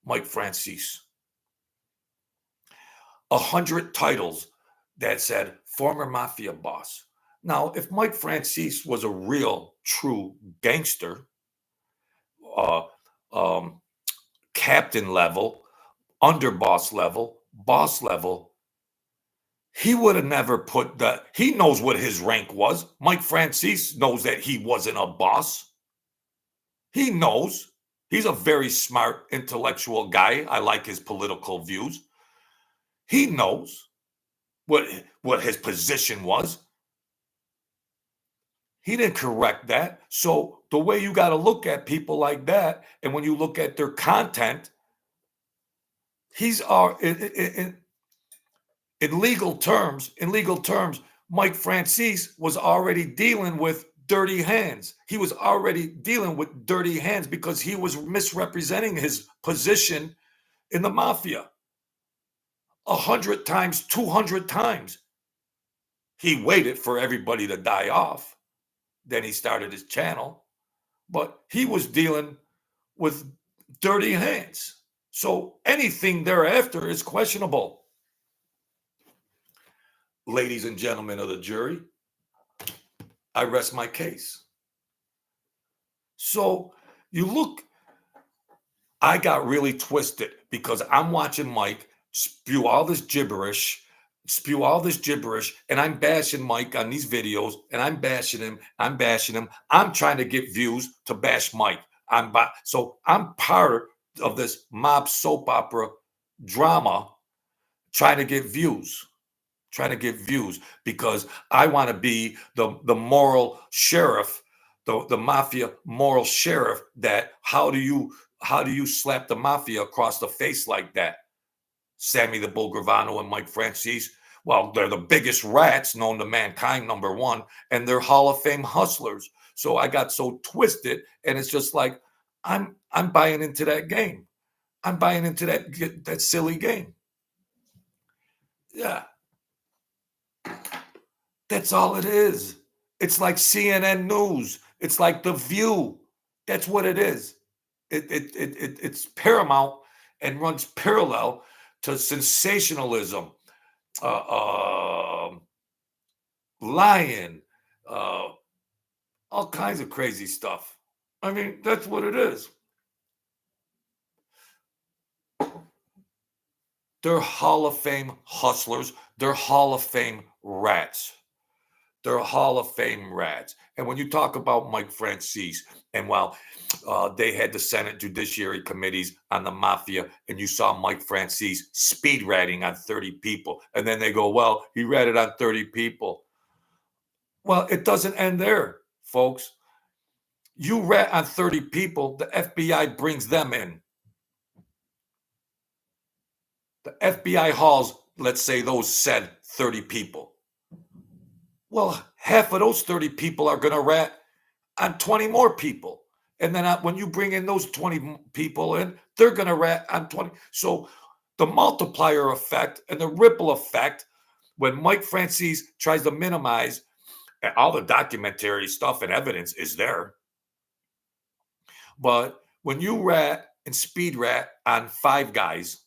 Mike Francis. 100 titles that said former Mafia boss. Now, if Mike Francis was a real, true gangster, captain level, underboss level, boss level, he would have never put that. He knows what his rank was. Mike Francis knows that he wasn't a boss. He knows. He's a very smart, intellectual guy. I like his political views. He knows what his position was. He didn't correct that. So the way you got to look at people like that, and when you look at their content, in legal terms, Mike Francis was already dealing with dirty hands. He was already dealing with dirty hands because he was misrepresenting his position in the mafia. 100 times, 200 times. He waited for everybody to die off. Then he started his channel. But he was dealing with dirty hands. So anything thereafter is questionable. Ladies and gentlemen of the jury, I rest my case. So you look, I got really twisted because I'm watching Mike spew all this gibberish, and I'm bashing Mike on these videos, and I'm bashing him. I'm trying to get views to bash Mike. So I'm part of this mob soap opera drama, trying to get views. Because I want to be the moral sheriff, the mafia moral sheriff. That how do you slap the mafia across the face like that? Sammy the Bull Gravano and Mike Francis. Well, they're the biggest rats known to mankind, number one, and they're Hall of Fame hustlers. So I got so twisted, and it's just like I'm buying into that game. I'm buying into that silly game. Yeah. That's all it is. It's like CNN News. It's like The View. That's what it is. It's paramount and runs parallel to sensationalism, uh, lying, uh, all kinds of crazy stuff. I mean, that's what it is. They're Hall of Fame hustlers. They're Hall of Fame rats. They're Hall of Fame rats. And when you talk about Mike Francis, and while they had the Senate Judiciary Committees on the Mafia, and you saw Mike Francis speed ratting on 30 people, and then they go, well, he ratted on 30 people. Well, it doesn't end there, folks. You rat on 30 people, the FBI brings them in. The FBI hauls, let's say those said 30 people. Well, half of those 30 people are going to rat on 20 more people. And then when you bring in those 20 people in, they're going to rat on 20. So the multiplier effect and the ripple effect, when Mike Francis tries to minimize, all the documentary stuff and evidence is there. But when you rat and speed rat on 5 guys,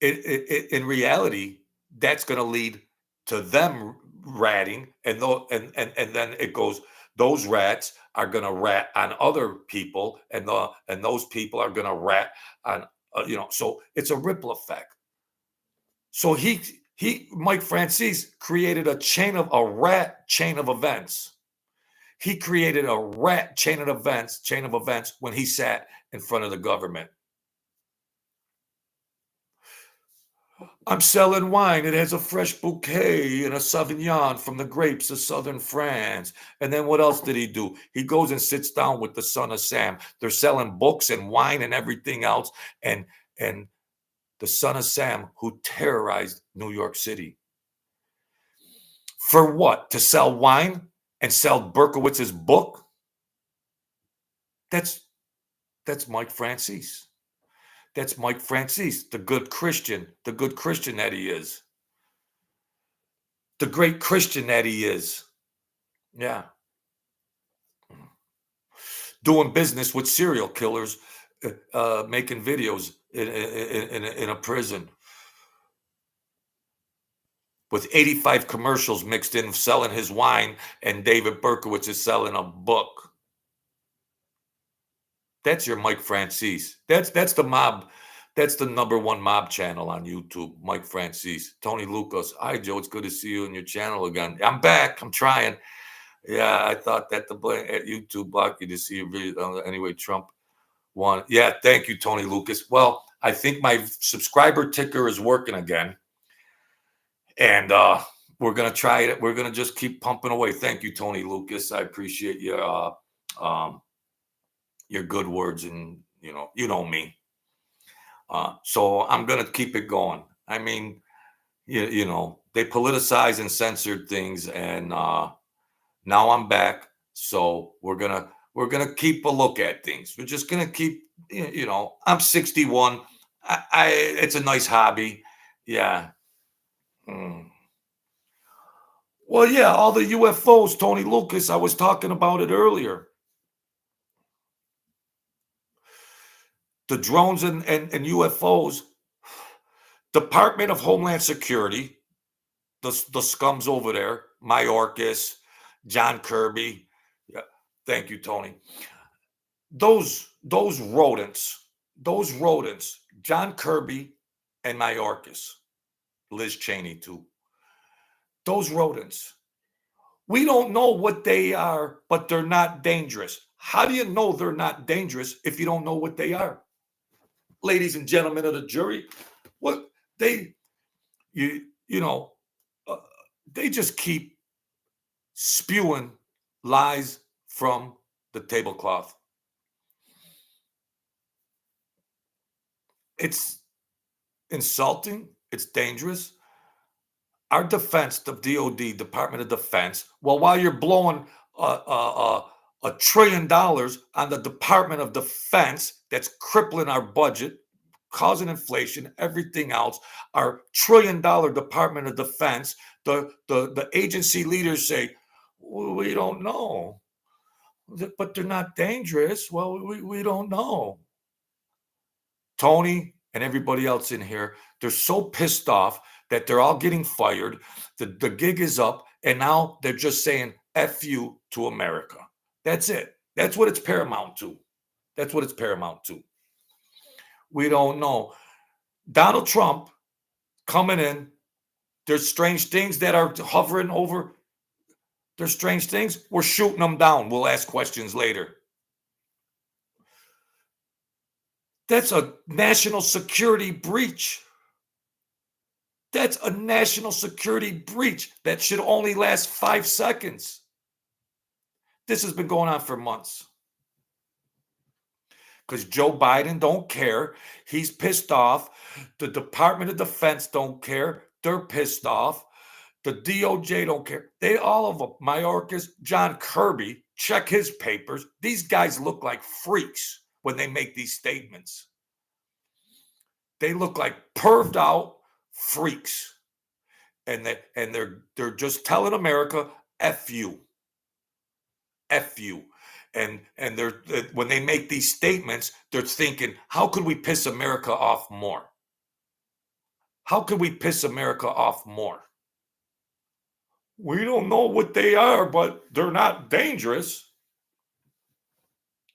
in reality, that's going to lead to them ratting, and then it goes. Those rats are going to rat on other people, and those people are going to rat on So it's a ripple effect. So Mike Francis created a rat chain of events. He created a rat chain of events when he sat in front of the government. I'm selling wine. It has a fresh bouquet and a Sauvignon from the grapes of southern France. And then what else did he do? He goes and sits down with the son of Sam. They're selling books and wine and everything else. And the son of Sam, who terrorized New York City. For what? To sell wine and sell Berkowitz's book? That's Mike Francis. That's Mike Francis, the good Christian that he is. The great Christian that he is. Yeah. Doing business with serial killers, making videos in a prison. With 85 commercials mixed in, selling his wine, and David Berkowitz is selling a book. That's your Mike Francis. That's the mob. That's the number one mob channel on YouTube, Mike Francis. Tony Lucas. Hi, Joe. It's good to see you on your channel again. I'm back. I'm trying. Yeah, I thought that the at YouTube blocked you to see a video. Anyway, Trump won. Yeah, thank you, Tony Lucas. Well, I think my subscriber ticker is working again. And we're going to try it. We're going to just keep pumping away. Thank you, Tony Lucas. I appreciate your good words, and you know me. So I'm going to keep it going. I mean, they politicized and censored things, and now I'm back. So we're gonna keep a look at things. We're just gonna keep. I'm 61. It's a nice hobby. Yeah. Mm. Well, yeah, all the UFOs, Tony Lucas, I was talking about it earlier. The drones and UFOs, Department of Homeland Security, the scums over there, Mayorkas, John Kirby. Yeah, thank you, Tony. Those rodents, John Kirby and Mayorkas, Liz Cheney too. Those rodents, we don't know what they are, but they're not dangerous. How do you know they're not dangerous if you don't know what they are? Ladies and gentlemen of the jury, what they you know uh, they just keep spewing lies from the tablecloth. It's insulting, it's dangerous. Our defense, the DOD, Department of Defense, well, while you're blowing $1 trillion on the Department of Defense, that's crippling our budget, causing inflation, everything else. Our $1 trillion Department of Defense, the agency leaders say, we don't know, but they're not dangerous. Well, we don't know. Tony and everybody else in here, they're so pissed off that they're all getting fired. The gig is up, and now they're just saying F you to America. That's it. That's what it's paramount to. That's what it's paramount to. We don't know. Donald Trump coming in, there's strange things that are hovering over. There's strange things. We're shooting them down. We'll ask questions later. That's a national security breach. That's a national security breach that should only last 5 seconds. This has been going on for months. Because Joe Biden don't care. He's pissed off. The Department of Defense don't care. They're pissed off. The DOJ don't care. They all of them. Mayorkas, John Kirby, check his papers. These guys look like freaks when they make these statements. They look like perved out freaks. And they're just telling America, F you. F you. And they're when they make these statements, they're thinking, how could we piss America off more? How could we piss America off more? We don't know what they are, but they're not dangerous.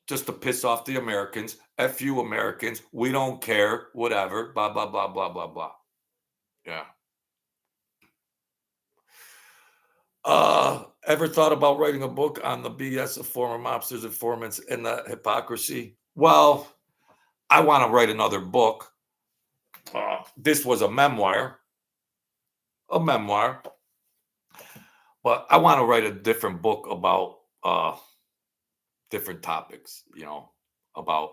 Just to piss off the Americans. F you Americans. We don't care. Whatever. Blah, blah, blah, blah, blah, blah. Yeah. Ever thought about writing a book on the BS of former mobsters, informants, and the hypocrisy? Well, I want to write another book. This was a memoir, but I want to write a different book about different topics, about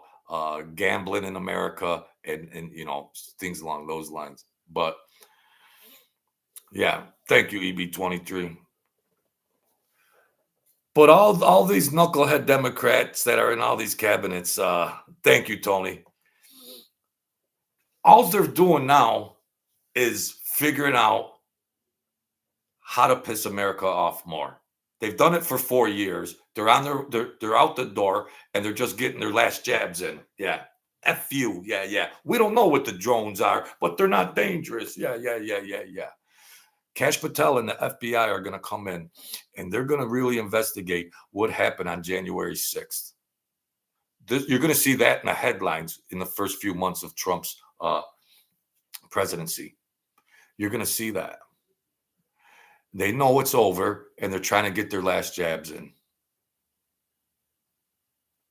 gambling in America and things along those lines. But yeah, thank you, EB23. But all these knucklehead Democrats that are in all these cabinets, thank you, Tony. All they're doing now is figuring out how to piss America off more. They've done it for 4 years. They're out the door, and they're just getting their last jabs in. Yeah. F you. Yeah. We don't know what the drones are, but they're not dangerous. Yeah. Kash Patel and the FBI are going to come in, and they're going to really investigate what happened on January 6th. You're going to see that in the headlines in the first few months of Trump's presidency. You're going to see that. They know it's over, and they're trying to get their last jabs in.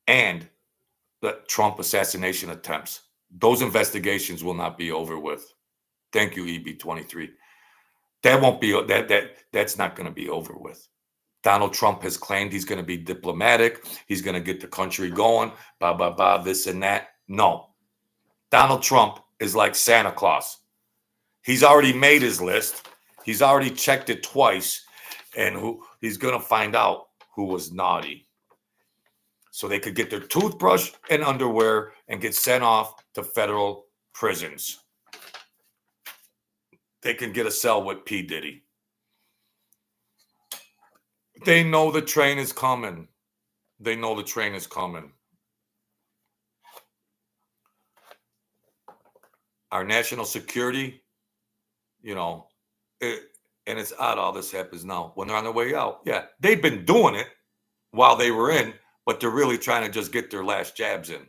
And the Trump assassination attempts. Those investigations will not be over with. Thank you, EB23. That won't be that's not going to be over with. Donald Trump has claimed he's going to be diplomatic. He's going to get the country going, this and that. No. Donald Trump is like Santa Claus. He's already made his list. He's already checked it twice, and he's going to find out who was naughty. So they could get their toothbrush and underwear and get sent off to federal prisons. They can get a cell with P. Diddy. They know the train is coming. They know the train is coming. Our national security, and it's odd all this happens now. When they're on their way out, yeah, they've been doing it while they were in, but they're really trying to just get their last jabs in.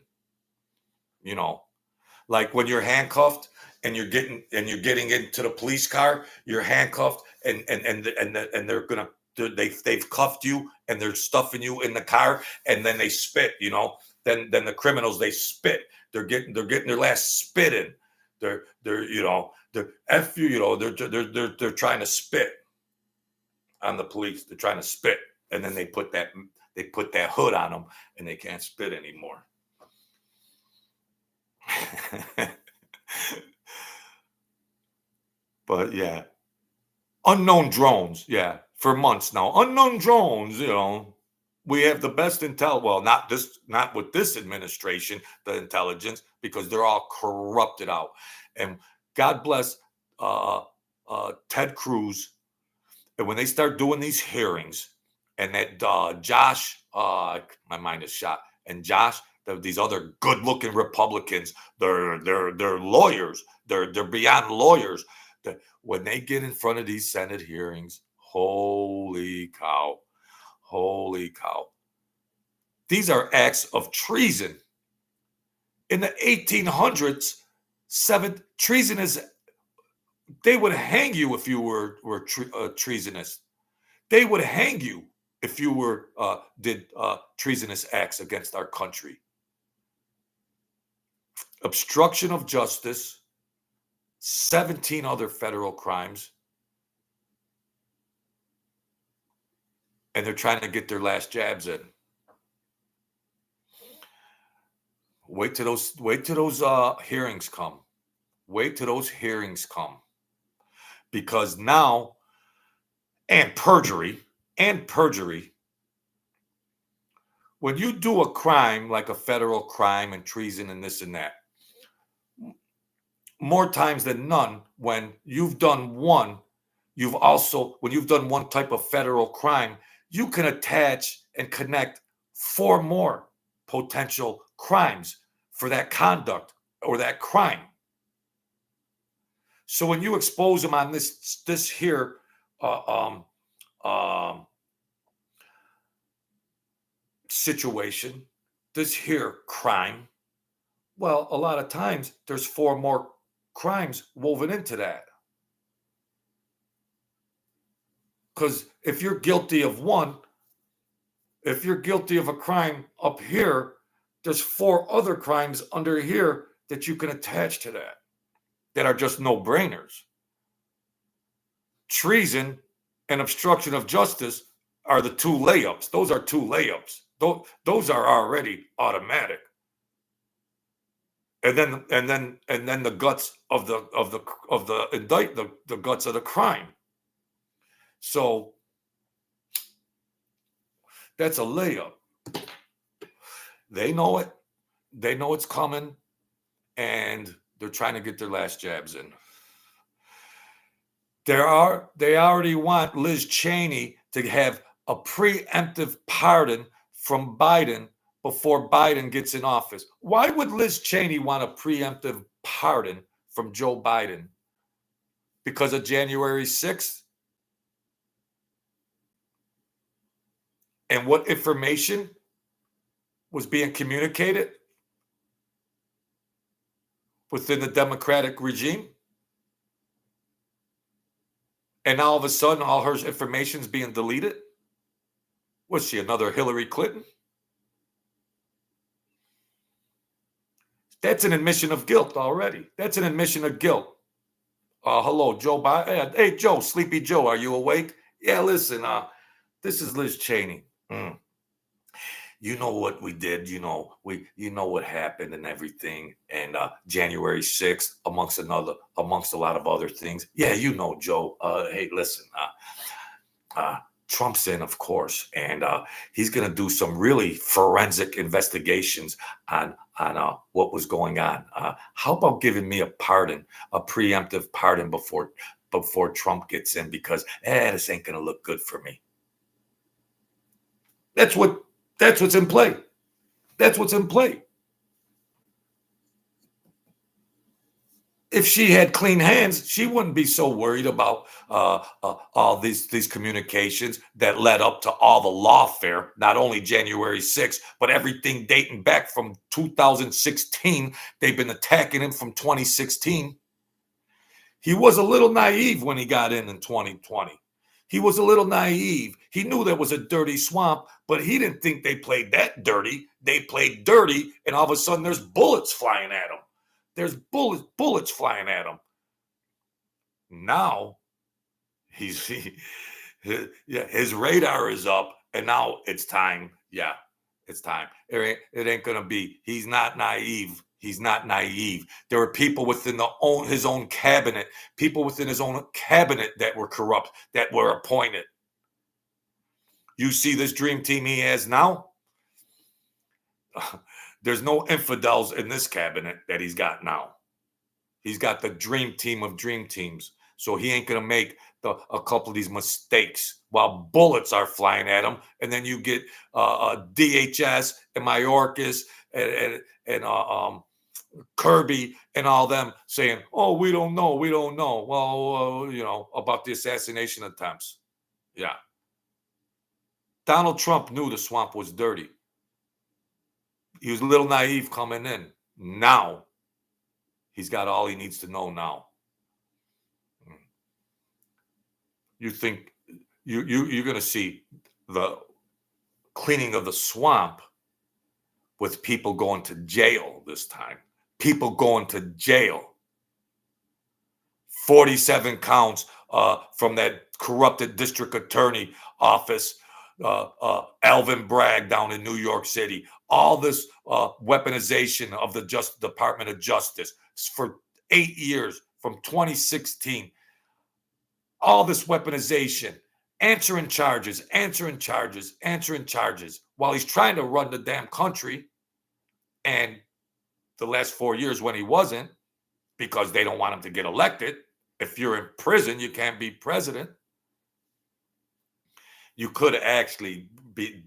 Like when you're handcuffed and you're getting into the police car, you're handcuffed and they're gonna they've cuffed you and they're stuffing you in the car and then they spit, then the criminals, they spit. They're getting their last spit in. They're F you, they're trying to spit on the police. They're trying to spit, and then they put that hood on them and they can't spit anymore. But yeah, unknown drones. Yeah, for months now, unknown drones. We have the best intel. Well, not with this administration, the intelligence, because they're all corrupted out. And God bless Ted Cruz. And when they start doing these hearings, and that Josh, my mind is shot, and Josh, these other good-looking Republicans, they're lawyers. They're beyond lawyers. When they get in front of these Senate hearings, holy cow. These are acts of treason. In the 1800s, treason is, they would hang you if you were treasonous. They would hang you if you did treasonous acts against our country. Obstruction of justice, 17 other federal crimes. And they're trying to get their last jabs in. Wait till those hearings come. Wait till those hearings come. Because now, and perjury, when you do a crime like a federal crime and treason and this and that, more times than none, when you've done one, when you've done one type of federal crime, you can attach and connect 4 more potential crimes for that conduct or that crime. So when you expose them on this here situation, this here crime, well, a lot of times there's 4 more crimes woven into that. Because if you're guilty of one, if you're guilty of a crime up here, there's 4 other crimes under here that you can attach to that are just no-brainers. Treason and obstruction of justice are the 2 layups. Those are 2 layups. Those are already automatic. And then the guts of the indictment, the guts of the crime. So that's a layup. They know it. They know it's coming, and they're trying to get their last jabs in. They already want Liz Cheney to have a preemptive pardon from Biden before Biden gets in office. Why would Liz Cheney want a preemptive pardon from Joe Biden? Because of January 6th? And what information was being communicated within the Democratic regime? And now all of a sudden, all her information is being deleted? Was she another Hillary Clinton? That's an admission of guilt already. That's an admission of guilt. Hello, Joe Biden. Hey, Joe, Sleepy Joe, are you awake? Yeah, listen, this is Liz Cheney. You know what we did, you know what happened and everything, and January 6th, amongst a lot of other things. Yeah, Joe. Hey, listen, Trump's in, of course, and he's going to do some really forensic investigations on what was going on. How about giving me a pardon, a preemptive pardon before Trump gets in, because this ain't going to look good for me. That's what's in play. That's what's in play. If she had clean hands, she wouldn't be so worried about all these communications that led up to all the lawfare, not only January 6th, but everything dating back from 2016. They've been attacking him from 2016. He was a little naive when he got in 2020. He was a little naive. He knew there was a dirty swamp, but he didn't think they played that dirty. They played dirty, and all of a sudden there's bullets flying at him. There's bullets flying at him. Now his radar is up, and now it's time. Yeah, it's time. It ain't gonna be. He's not naive. He's not naive. There are people within his own cabinet, that were corrupt, that were appointed. You see this dream team he has now? There's no infidels in this cabinet that he's got now. He's got the dream team of dream teams. So he ain't going to make a couple of these mistakes while bullets are flying at him. And then you get DHS and Mayorkas and Kirby and all them saying, oh, we don't know. Well, about the assassination attempts. Yeah. Donald Trump knew the swamp was dirty. He was a little naive coming in. Now, he's got all he needs to know now. You think you're going to see the cleaning of the swamp with people going to jail this time. People going to jail. 47 counts from that corrupted district attorney office, Alvin Bragg down in New York City. All this weaponization of the Department of Justice for 8 years, from 2016. All this weaponization, answering charges, while he's trying to run the damn country. And the last 4 years when he wasn't, because they don't want him to get elected. If you're in prison, you can't be president. You could actually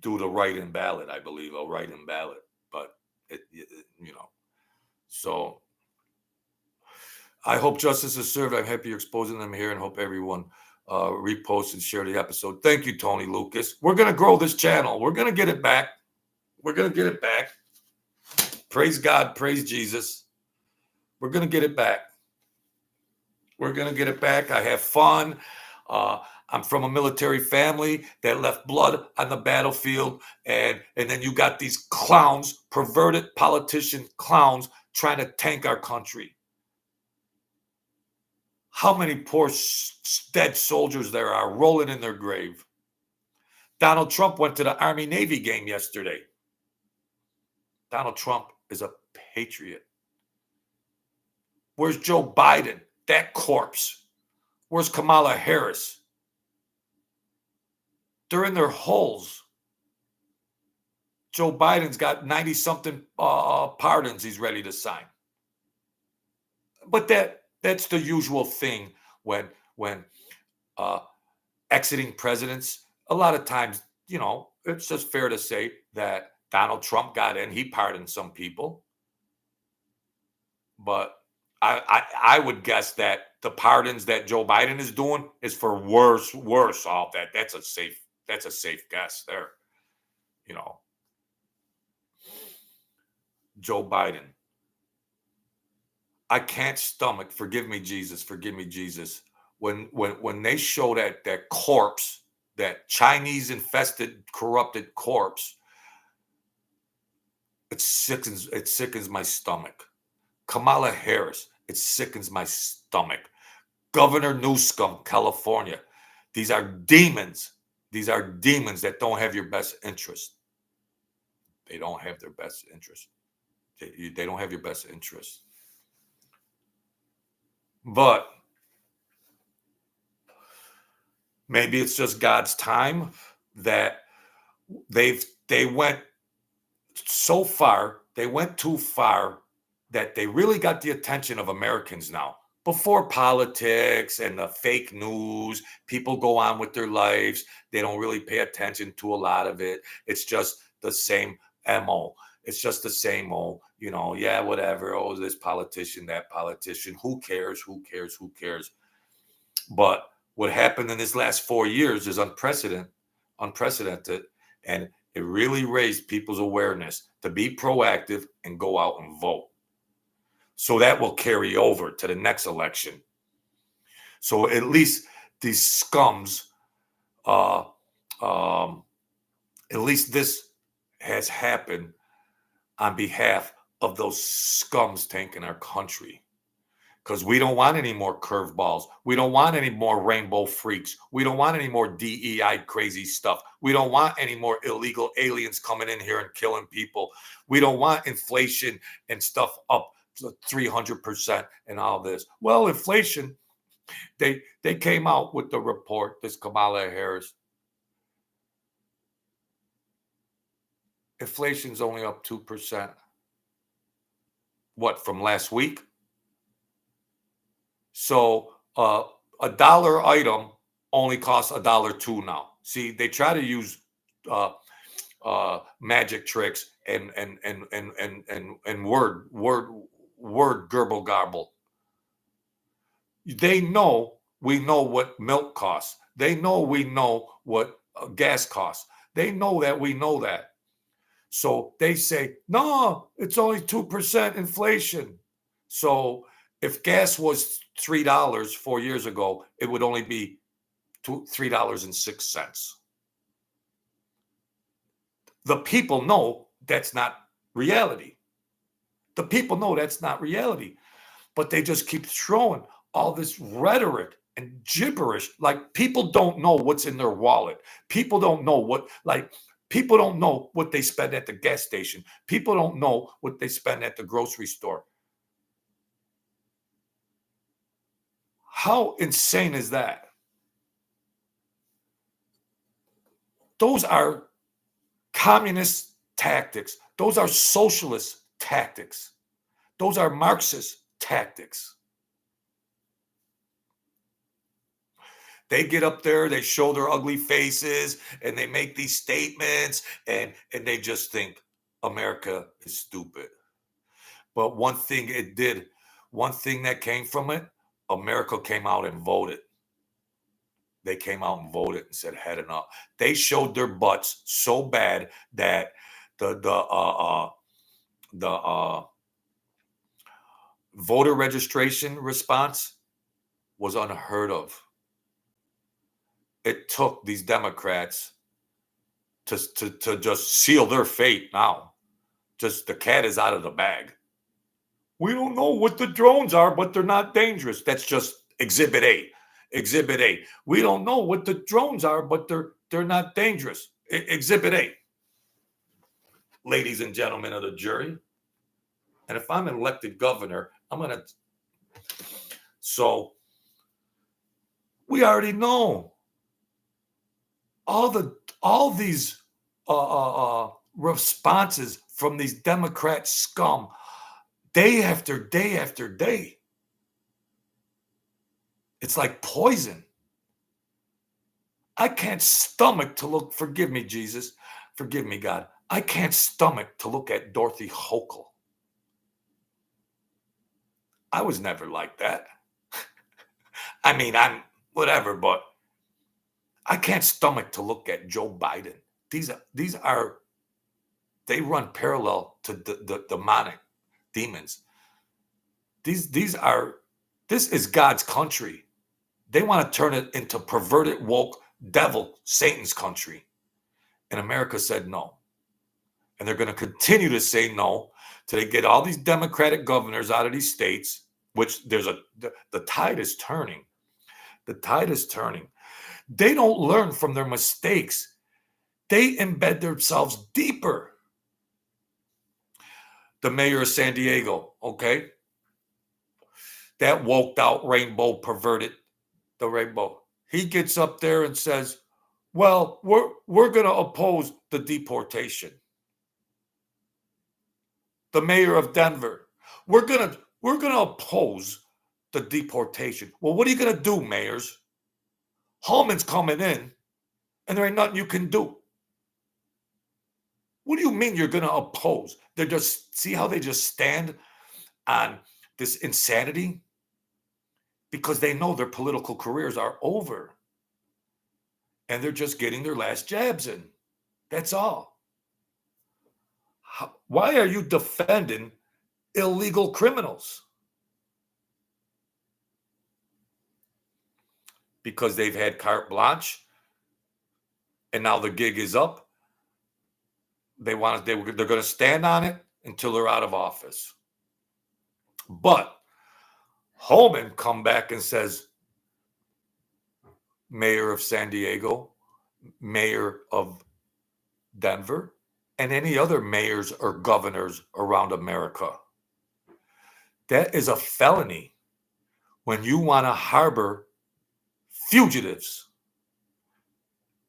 do the write-in ballot, I believe, a write-in ballot. But, so I hope justice is served. I'm happy you're exposing them here, and hope everyone repost and share the episode. Thank you, Tony Lucas. We're going to grow this channel. We're going to get it back. Praise God. Praise Jesus. We're going to get it back. I have fun. I'm from a military family that left blood on the battlefield. And then you got these clowns, perverted politician clowns, trying to tank our country. How many poor dead soldiers there are rolling in their grave. Donald Trump went to the Army-Navy game yesterday. Donald Trump is a patriot. Where's Joe Biden? That corpse. Where's Kamala Harris? They're in their holes. Joe Biden's got 90-something pardons he's ready to sign. But that's the usual thing when exiting presidents. A lot of times, it's just fair to say that Donald Trump got in. He pardoned some people. But I would guess that the pardons that Joe Biden is doing is for worse off. That's a safe guess there. Joe Biden. I can't stomach. Forgive me, Jesus. When they show that corpse, that Chinese infested, corrupted corpse, it sickens my stomach. Kamala Harris, it sickens my stomach. Governor Newsom, California. These are demons. That don't have your best interest. They don't have their best interest. They don't have your best interest. But Maybe it's just God's time that they went so far, they went too far that they really got the attention of Americans now. Before politics and the fake news, people go on with their lives. They don't really pay attention to a lot of it. It's just the same MO. It's just the same old, yeah, whatever. Oh, this politician, that politician. Who cares? Who cares? Who cares? But what happened in this last 4 years is unprecedented, and it really raised people's awareness to be proactive and go out and vote. So that will carry over to the next election. So at least these scums, uh, at least this has happened on behalf of those scums tanking our country. Because we don't want any more curveballs. We don't want any more rainbow freaks. We don't want any more DEI crazy stuff. We don't want any more illegal aliens coming in here and killing people. We don't want inflation and stuff up to 300% and all this. Well, inflation, they came out with the report, this Kamala Harris. Inflation's only up 2%. What, from last week? So a dollar item only costs $1.02 now. See, they try to use magic tricks and word gerbil garble. They know we know what milk costs. They know we know what gas costs. They know that we know that. So they say, no, it's only 2% inflation. So if gas was $3 4 years ago, it would only be $3.06. The people know that's not reality. The people know that's not reality. But they just keep throwing all this rhetoric and gibberish. Like, people don't know what's in their wallet. People don't know people don't know what they spend at the gas station. People don't know what they spend at the grocery store. How insane is that? Those are communist tactics. Those are socialist tactics. Those are Marxist tactics. They get up there, they show their ugly faces, and they make these statements, and they just think America is stupid. But one thing that came from it, America came out and voted. They came out and voted and said, head and up. They showed their butts so bad that the voter registration response was unheard of. It took these Democrats to just seal their fate now. Just the cat is out of the bag. We don't know what the drones are, but they're not dangerous. That's just Exhibit A. Exhibit A. We don't know what the drones are, but they're not dangerous. Exhibit A. Ladies and gentlemen of the jury. And if I'm an elected governor, so we already know all these responses from these Democrat scum, day after day after day. It's like poison. I can't stomach to look, forgive me, Jesus, forgive me, God. I can't stomach to look at Dorothy Hochul. I was never like that. I mean, I'm whatever, but I can't stomach to look at Joe Biden. They run parallel to the demonic demons. This is God's country. They want to turn it into perverted, woke, devil, Satan's country. And America said no. And they're going to continue to say no till they get all these Democratic governors out of these states, which the tide is turning. The tide is turning. They don't learn from their mistakes. They embed themselves deeper. The mayor of San Diego, okay? That woked out rainbow perverted the rainbow. he gets up there and says, well, we're going to oppose the deportation. The mayor of Denver, we're going to oppose the deportation. Well, what are you going to do, mayors? Holman's coming in, and there ain't nothing you can do. What do you mean you're going to oppose? They're just, see how they just stand on this insanity? Because they know their political careers are over. And they're just getting their last jabs in. That's all. Why are you defending illegal criminals? Because they've had carte blanche, and now the gig is up. They're going to stand on it until they're out of office. But Holman come back and says, mayor of San Diego, mayor of Denver, and any other mayors or governors around America. That is a felony when you want to harbor fugitives.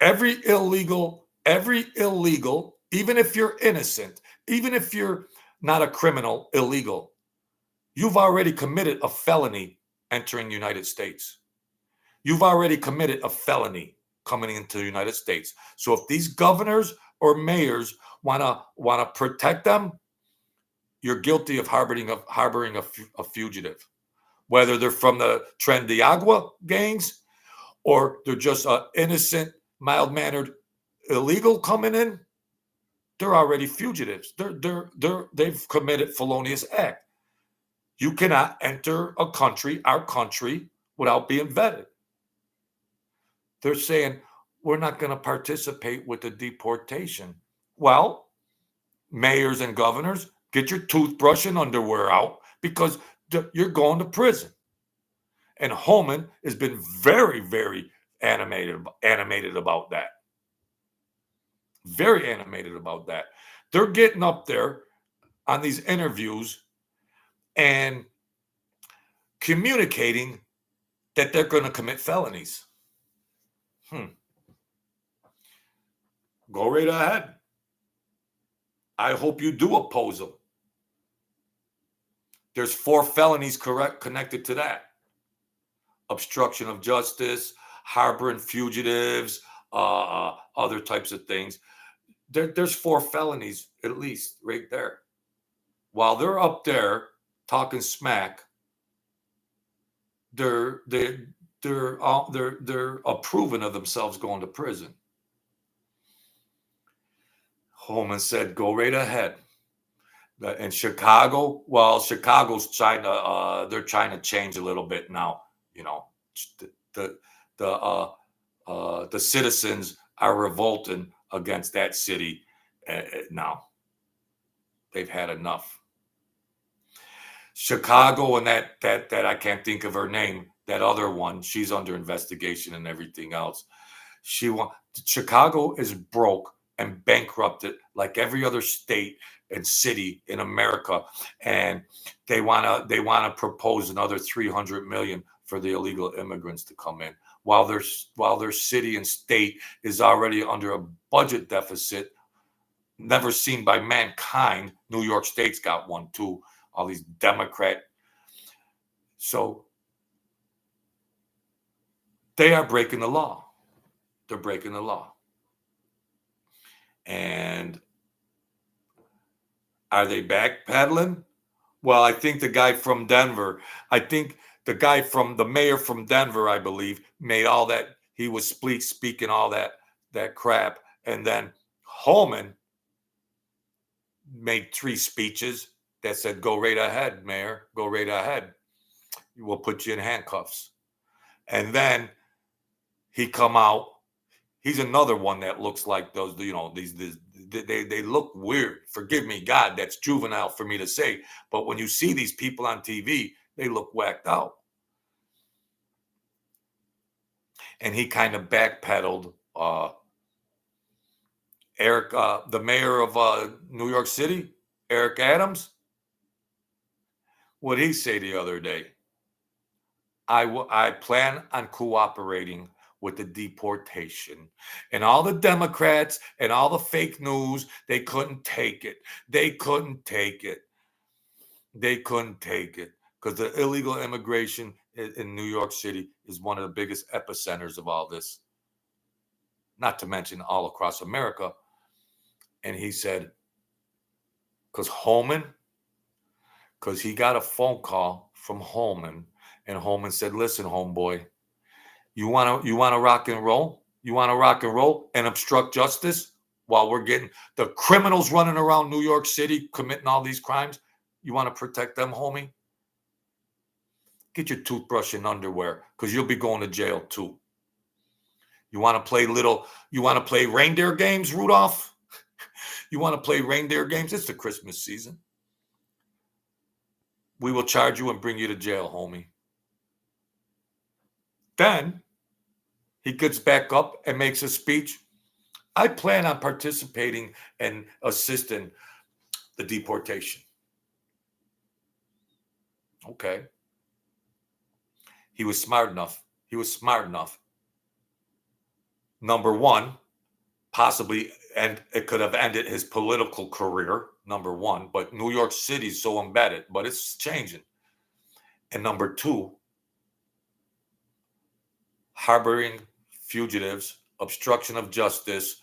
Every illegal, even if you're innocent, even if you're not a criminal, illegal, you've already committed a felony entering the United States. You've already committed a felony coming into the United States. So if these governors or mayors want to protect them, you're guilty of harboring a fugitive, whether they're from the Tren de Agua gangs or they're just an innocent, mild-mannered illegal coming in. They're already fugitives. They've committed felonious act. You cannot enter a country, our country, without being vetted. They're saying, we're not going to participate with the deportation. Well, mayors and governors, get your toothbrush and underwear out because you're going to prison. And Holman has been very, very animated about that. Very animated about that. They're getting up there on these interviews and communicating that they're going to commit felonies. Go right ahead. I hope you do oppose them. There's 4 felonies connected to that. Obstruction of justice, harboring fugitives, other types of things. There's 4 felonies at least right there. While they're up there talking smack, they're approving of themselves going to prison. Holman said, "Go right ahead." In Chicago, well, Chicago's trying to they're trying to change a little bit now. You know, the citizens are revolting against that city now. They've had enough. Chicago and that I can't think of her name, that other one, she's under investigation and everything else. Chicago is broke and bankrupted like every other state and city in America, and they want to propose another $300 million for the illegal immigrants to come in, while their city and state is already under a budget deficit never seen by mankind. New York State's got one too. All these Democrat. So they are breaking the law. They're breaking the law. And are they backpedaling? Well, I think the guy from Denver, the mayor from Denver, I believe, made all that, he was speaking all that crap. And then Holman made 3 speeches that said, go right ahead, mayor, go right ahead. We'll put you in handcuffs. And then he come out. He's another one that looks like those, they look weird. Forgive me, God, that's juvenile for me to say. But when you see these people on TV, they look whacked out. And he kind of backpedaled. Eric, the mayor of New York City, Eric Adams, what did he say the other day? I plan on cooperating with the deportation. And all the Democrats and all the fake news, they couldn't take it. They couldn't take it. They couldn't take it because the illegal immigration in New York City is one of the biggest epicenters of all this, not to mention all across America. And he said, because he got a phone call from Holman, and Holman said, listen, homeboy, you want to rock and roll? You want to rock and roll and obstruct justice while we're getting the criminals running around New York City committing all these crimes? You want to protect them, homie? Get your toothbrush and underwear because you'll be going to jail too. You want to play reindeer games, Rudolph? You want to play reindeer games? It's the Christmas season. We will charge you and bring you to jail, homie. Then he gets back up and makes a speech. I plan on participating and assisting the deportation. Okay. He was smart enough. Number one, possibly, and it could have ended his political career, number one, but New York City's so embedded, but it's changing. And number two, harboring fugitives, obstruction of justice,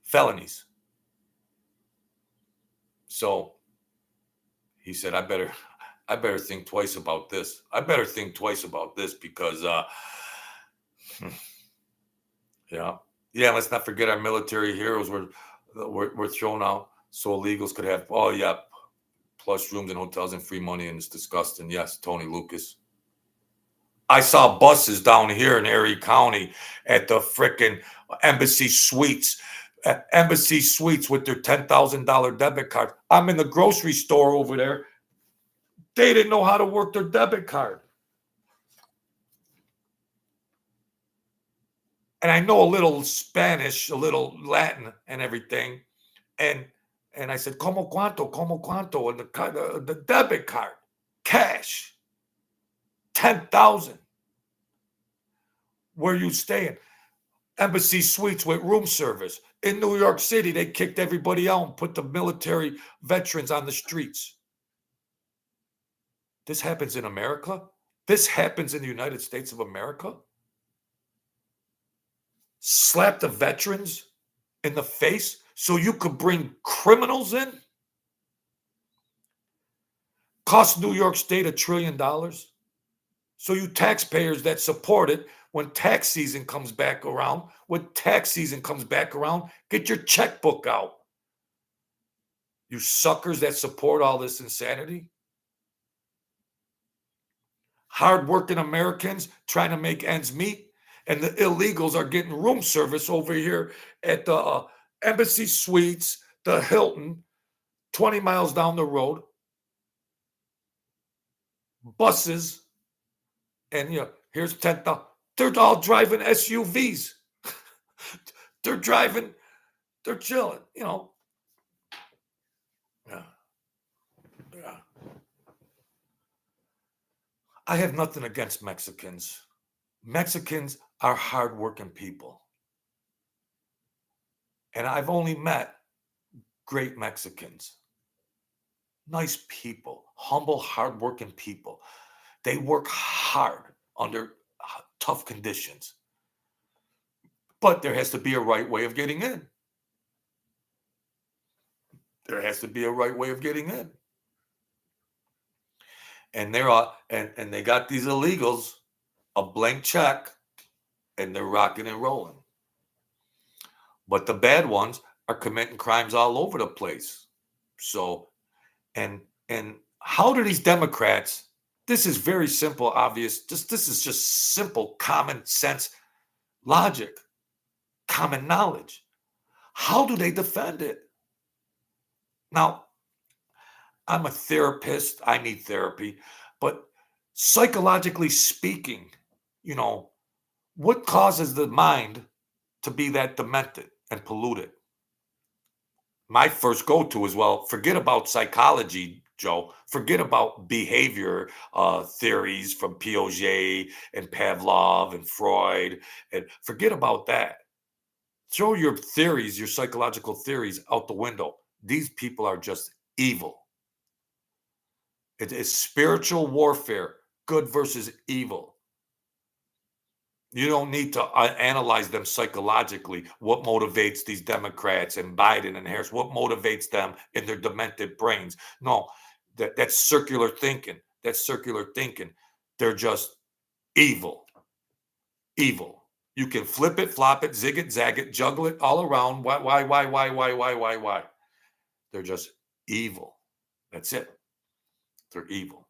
felonies. So he said, I better think twice about this. Because let's not forget our military heroes were thrown out so illegals could have plush rooms and hotels and free money, and it's disgusting. Yes, Tony Lucas. I saw buses down here in Erie County at the frickin' Embassy Suites with their $10,000 debit card. I'm in the grocery store over there. They didn't know how to work their debit card. And I know a little Spanish, a little Latin and everything. And I said, como cuanto? And the debit card, cash, 10,000. Where you staying? Embassy Suites with room service. In New York City, they kicked everybody out and put the military veterans on the streets. This happens in America? This happens in the United States of America? Slap the veterans in the face so you could bring criminals in? Cost New York State $1 trillion? So you taxpayers that support it, when tax season comes back around, get your checkbook out. You suckers that support all this insanity. Hardworking Americans trying to make ends meet, and the illegals are getting room service over here at the Embassy Suites, the Hilton, 20 miles down the road. Buses, and here's 10,000. They're all driving SUVs. They're chilling, Yeah. I have nothing against Mexicans. Mexicans are hardworking people. And I've only met great Mexicans. Nice people, humble, hardworking people. They work hard under tough conditions. But there has to be a right way of getting in. And and they got these illegals a blank check, and they're rocking and rolling. But the bad ones are committing crimes all over the place. So, and how do these Democrats? This is very simple, obvious. This is just simple, common sense logic, common knowledge. How do they defend it? Now, I'm a therapist. I need therapy. But psychologically speaking, what causes the mind to be that demented and polluted? My first go-to is, forget about psychology, Joe. Forget about behavior theories from Piaget and Pavlov and Freud, and forget about that. Throw your theories, your psychological theories out the window. These people are just evil. It is spiritual warfare, good versus evil. You don't need to analyze them psychologically. What motivates these Democrats and Biden and Harris? What motivates them in their demented brains? No, that's circular thinking. That's circular thinking. They're just evil. Evil. You can flip it, flop it, zig it, zag it, juggle it all around. Why? They're just evil. That's it. They're evil.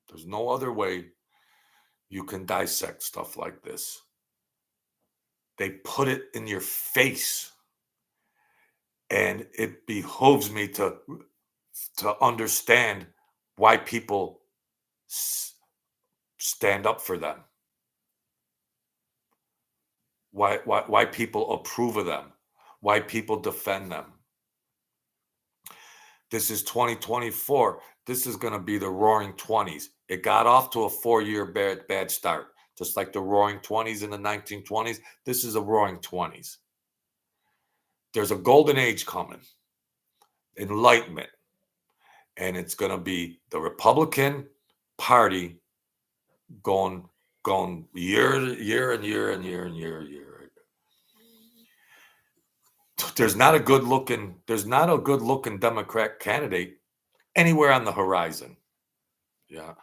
There's no other way you can dissect stuff like this. They put it in your face. And it behooves me to understand why people stand up for them. Why people approve of them. Why people defend them. This is 2024. This is going to be the roaring 20s. It got off to a 4-year bad start. Just like the roaring 20s in the 1920s. This is a roaring 20s. There's a golden age coming. Enlightenment. And it's going to be the Republican Party going year and year. There's not a good looking Democrat candidate anywhere on the horizon. Yeah.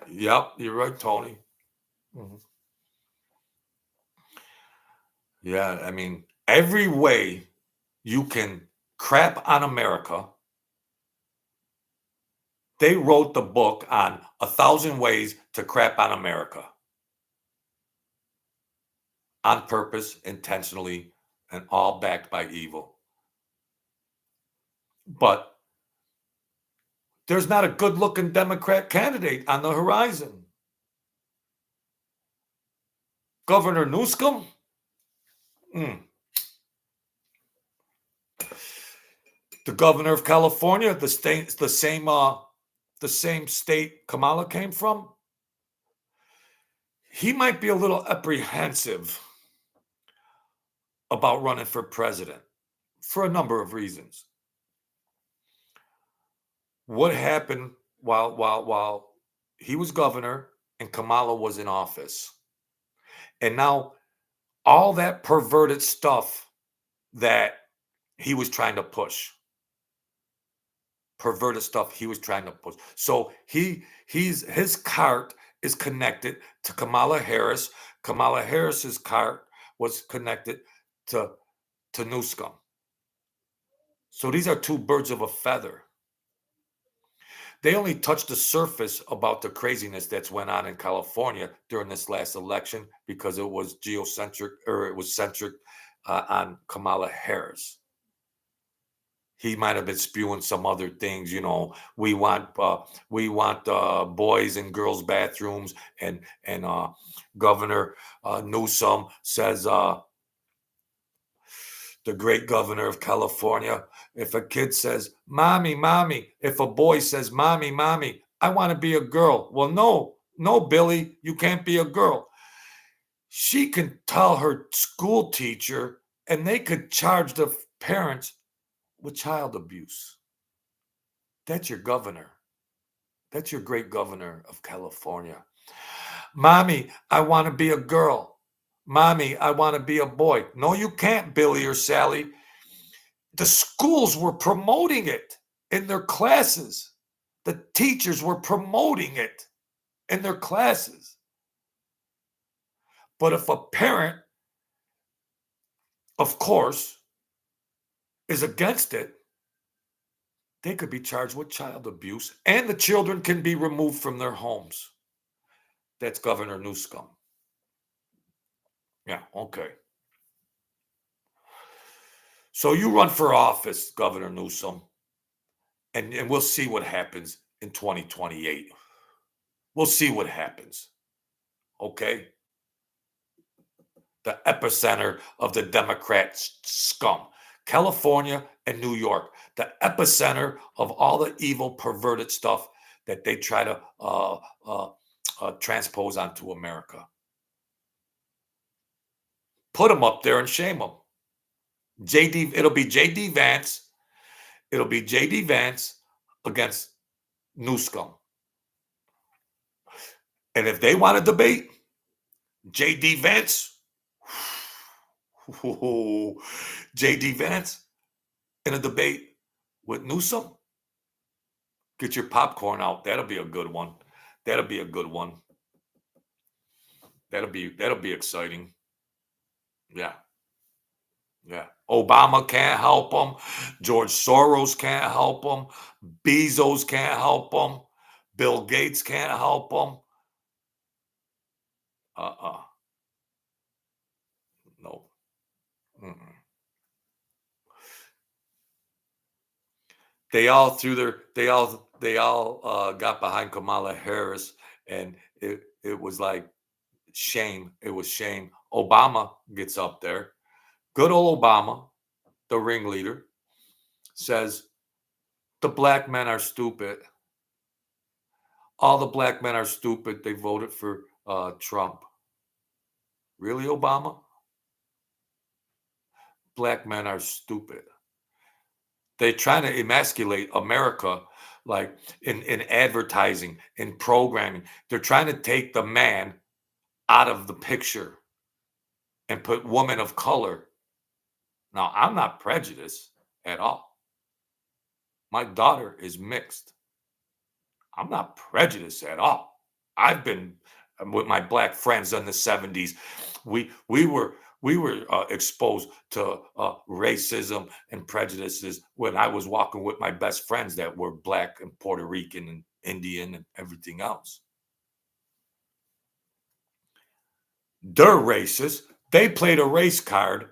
Yep, you're right, Tony. Mm-hmm. Yeah, I mean, every way you can crap on America. They wrote the book on 1,000 ways to crap on America. On purpose, intentionally, and all backed by evil. But there's not a good-looking Democrat candidate on the horizon. Governor Newsom? The governor of California, the same state Kamala came from, he might be a little apprehensive about running for president for a number of reasons. What happened while he was governor and Kamala was in office? And now all that perverted stuff that he was trying to push. So his cart is connected to Kamala Harris. Kamala Harris's cart was connected to Newsom. So these are two birds of a feather. They only touched the surface about the craziness that's went on in California during this last election because it was centric on Kamala Harris. He might have been spewing some other things, we want boys and girls bathrooms, and Governor Newsom says, the great governor of California, if a kid says, mommy, if a boy says, mommy, I want to be a girl. Well, no, Billy, you can't be a girl. She can tell her school teacher, and they could charge the parents with child abuse. That's your governor. That's your great governor of California. Mommy, I want to be a girl. Mommy, I want to be a boy. No, you can't, Billy or Sally. The schools were promoting it in their classes. The teachers were promoting it in their classes. But if a parent, of course, is against it, they could be charged with child abuse, and the children can be removed from their homes. That's Governor Newsom. Yeah, okay. So you run for office, Governor Newsom, and we'll see what happens in 2028. We'll see what happens. Okay? The epicenter of the Democrat scum. California and New York, the epicenter of all the evil, perverted stuff that they try to uh, transpose onto America. Put them up there and shame them. It'll be JD Vance. It'll be JD Vance against Newscomb. And if they want to debate, JD Vance, JD Vance in a debate with Newsom, get your popcorn out. That'll be a good one. That'll be a good one. That'll be exciting. Yeah. Yeah. Obama can't help them. George Soros can't help them. Bezos can't help them. Bill Gates can't help them. No. Mm-mm. They all got behind Kamala Harris, and it was like shame. It was shame. Obama gets up there. Good old Obama, the ringleader, says the black men are stupid. All the black men are stupid. They voted for Trump. Really, Obama? Black men are stupid. They're trying to emasculate America, like in advertising, in programming. They're trying to take the man out of the picture and put women of color. Now, I'm not prejudiced at all. My daughter is mixed. I'm not prejudiced at all. I've been with my black friends in the 70s. We were exposed to racism and prejudices when I was walking with my best friends that were black and Puerto Rican and Indian and everything else. They're racist. They played a race card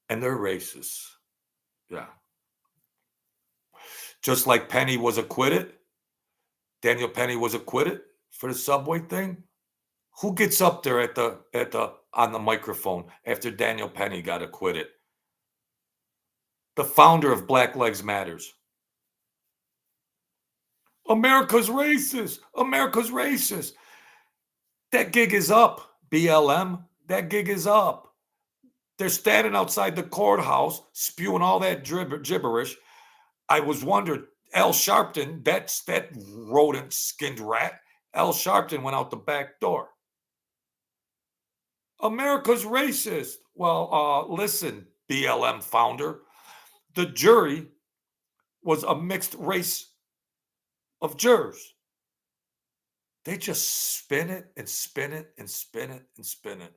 and they're racist. Yeah. Just like Penny was acquitted. Daniel Penny was acquitted for the subway thing. Who gets up there on the microphone after Daniel Penny got acquitted? The founder of Black Lives Matters. America's racist. America's racist. That gig is up, BLM. That gig is up. They're standing outside the courthouse spewing all that gibberish. I was wondering, Al Sharpton, that rodent-skinned rat, Al Sharpton went out the back door. America's racist. Well, listen, BLM founder, the jury was a mixed race of jurors. They just spin it and spin it and spin it and spin it.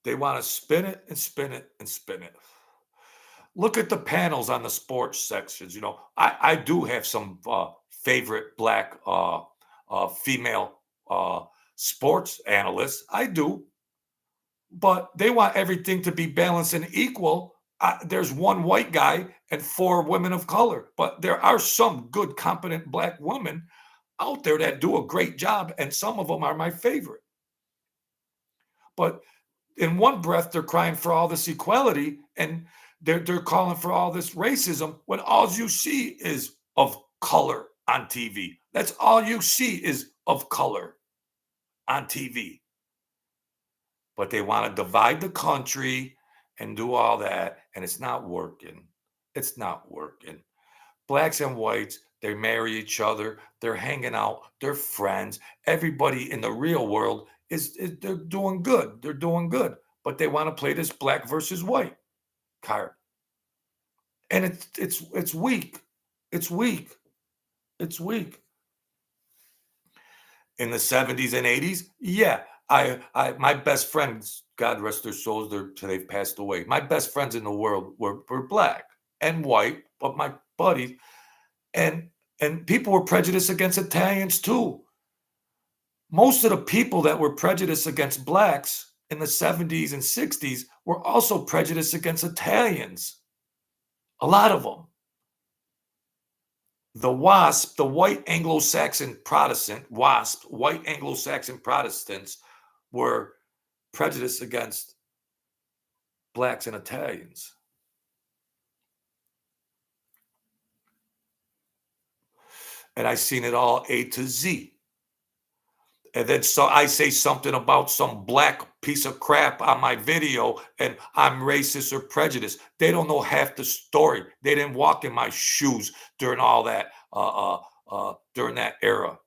They want to spin it and spin it and spin it. Look at the panels on the sports sections. You know, I do have some favorite black female sports analysts. I do. But they want everything to be balanced and equal. There's one white guy and 4 women of color. But there are some good, competent black women out there that do a great job. And some of them are my favorite. But in one breath, they're crying for all this equality and they're calling for all this racism when all you see is of color on TV. That's all you see is of color on TV. But they want to divide the country and do all that, and it's not working. It's not working. Blacks and whites, they marry each other, they're hanging out, they're friends. Everybody in the real world is they're doing good. They're doing good. But they want to play this black versus white card. And it's weak. It's weak. It's weak. In the 70s and 80s, yeah, my best friends, God rest their souls, they've passed away. My best friends in the world were black and white, but my buddies and people were prejudiced against Italians too. Most of the people that were prejudiced against blacks in the 70s and 60s were also prejudiced against Italians. A lot of them. The WASP, the white Anglo-Saxon Protestant, WASP, white Anglo-Saxon Protestants were prejudiced against blacks and Italians. And I seen it all A to Z. And then so I say something about some black piece of crap on my video and I'm racist or prejudiced. They don't know half the story. They didn't walk in my shoes during all that, during that era.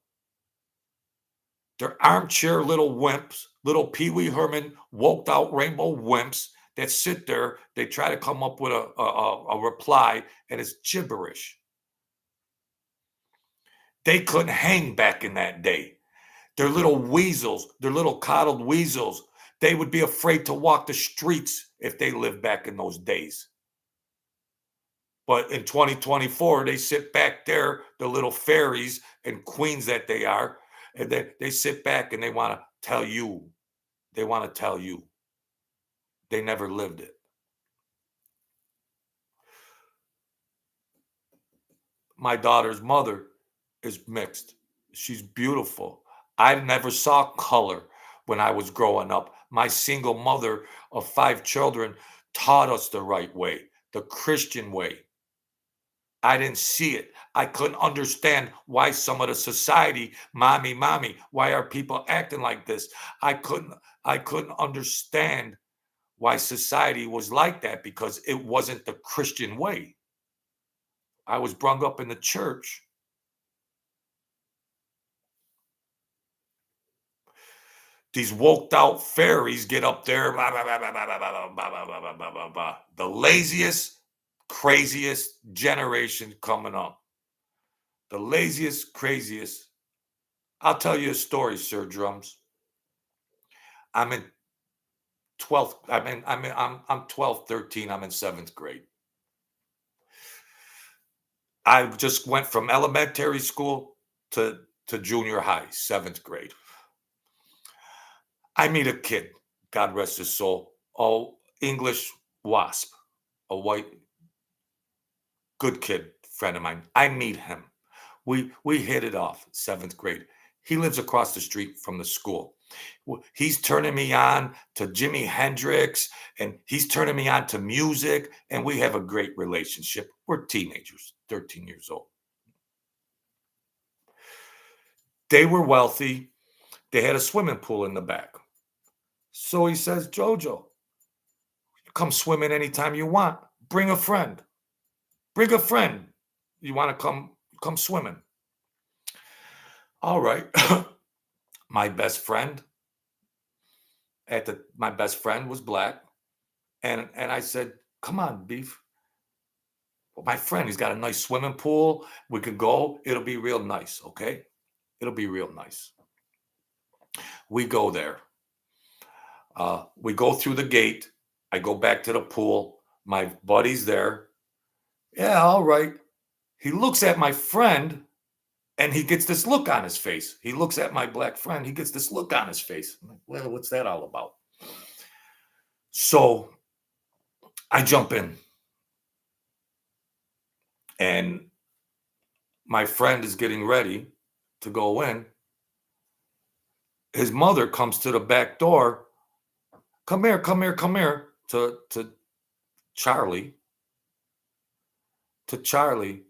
They're armchair little wimps, little Pee Wee Herman, woked out rainbow wimps that sit there. They try to come up with a reply and it's gibberish. They couldn't hang back in that day. They're little weasels. They're little coddled weasels. They would be afraid to walk the streets if they lived back in those days. But in 2024, they sit back there, the little fairies and queens that they are, and they sit back and they want to tell you. They want to tell you. They never lived it. My daughter's mother is mixed. She's beautiful. I never saw color when I was growing up. My single mother of 5 children taught us the right way, the Christian way. I didn't see it. I couldn't understand why some of the society, mommy, why are people acting like this? I couldn't understand why society was like that because it wasn't the Christian way. I was brought up in the church. These woked out fairies get up there, the laziest, craziest generation coming up. The laziest, craziest. I'll tell you a story, Sir Drums. I'm in 12th, I'm 12, 13, I'm in 7th grade. I just went from elementary school to junior high, 7th grade. I meet a kid, God rest his soul, English wasp, a white, good kid, friend of mine. I meet him. We hit it off, 7th grade. He lives across the street from the school. He's turning me on to Jimi Hendrix and he's turning me on to music, and we have a great relationship. We're teenagers, 13 years old. They were wealthy. They had a swimming pool in the back. So he says, Jojo, come swimming anytime you want. Bring a friend. Bring a friend. You want to come swimming? All right. My best friend my best friend was black. And I said, come on, Beef. Well, my friend, he's got a nice swimming pool. We could go. It'll be real nice, okay? It'll be real nice. We go there. We go through the gate. I go back to the pool. My buddy's there. Yeah, all right. He looks at my friend and he gets this look on his face. He looks at my black friend. He gets this look on his face. I'm like, well, what's that all about? So I jump in. And my friend is getting ready to go in. His mother comes to the back door. Come here to Charlie. To Charlie,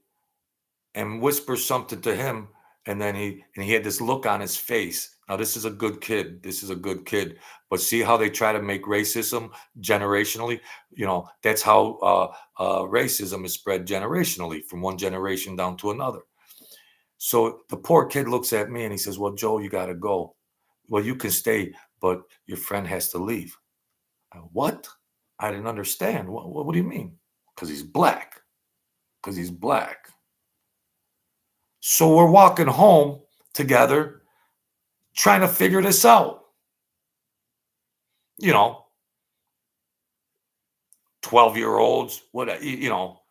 and whispers something to him, and then he had this look on his face. Now this is a good kid. This is a good kid. But see how they try to make racism generationally? You know, that's how racism is spread generationally from one generation down to another. So the poor kid looks at me and he says, well, Joe, you got to go. Well, you can stay, but your friend has to leave. What? I didn't understand. What do you mean? Because he's black. Because he's black. So we're walking home together, trying to figure this out. You know, 12-year-olds, what, you know,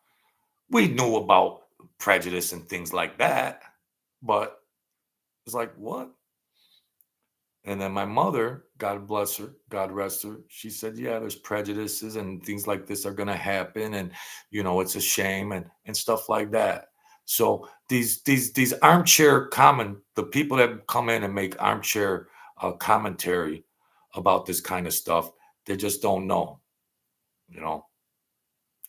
we knew about prejudice and things like that, but it's like, what? And then my mother, God bless her, God rest her, she said, yeah, there's prejudices and things like this are going to happen. And, you know, it's a shame and stuff like that. So these armchair the people that come in and make armchair commentary about this kind of stuff, they just don't know. You know,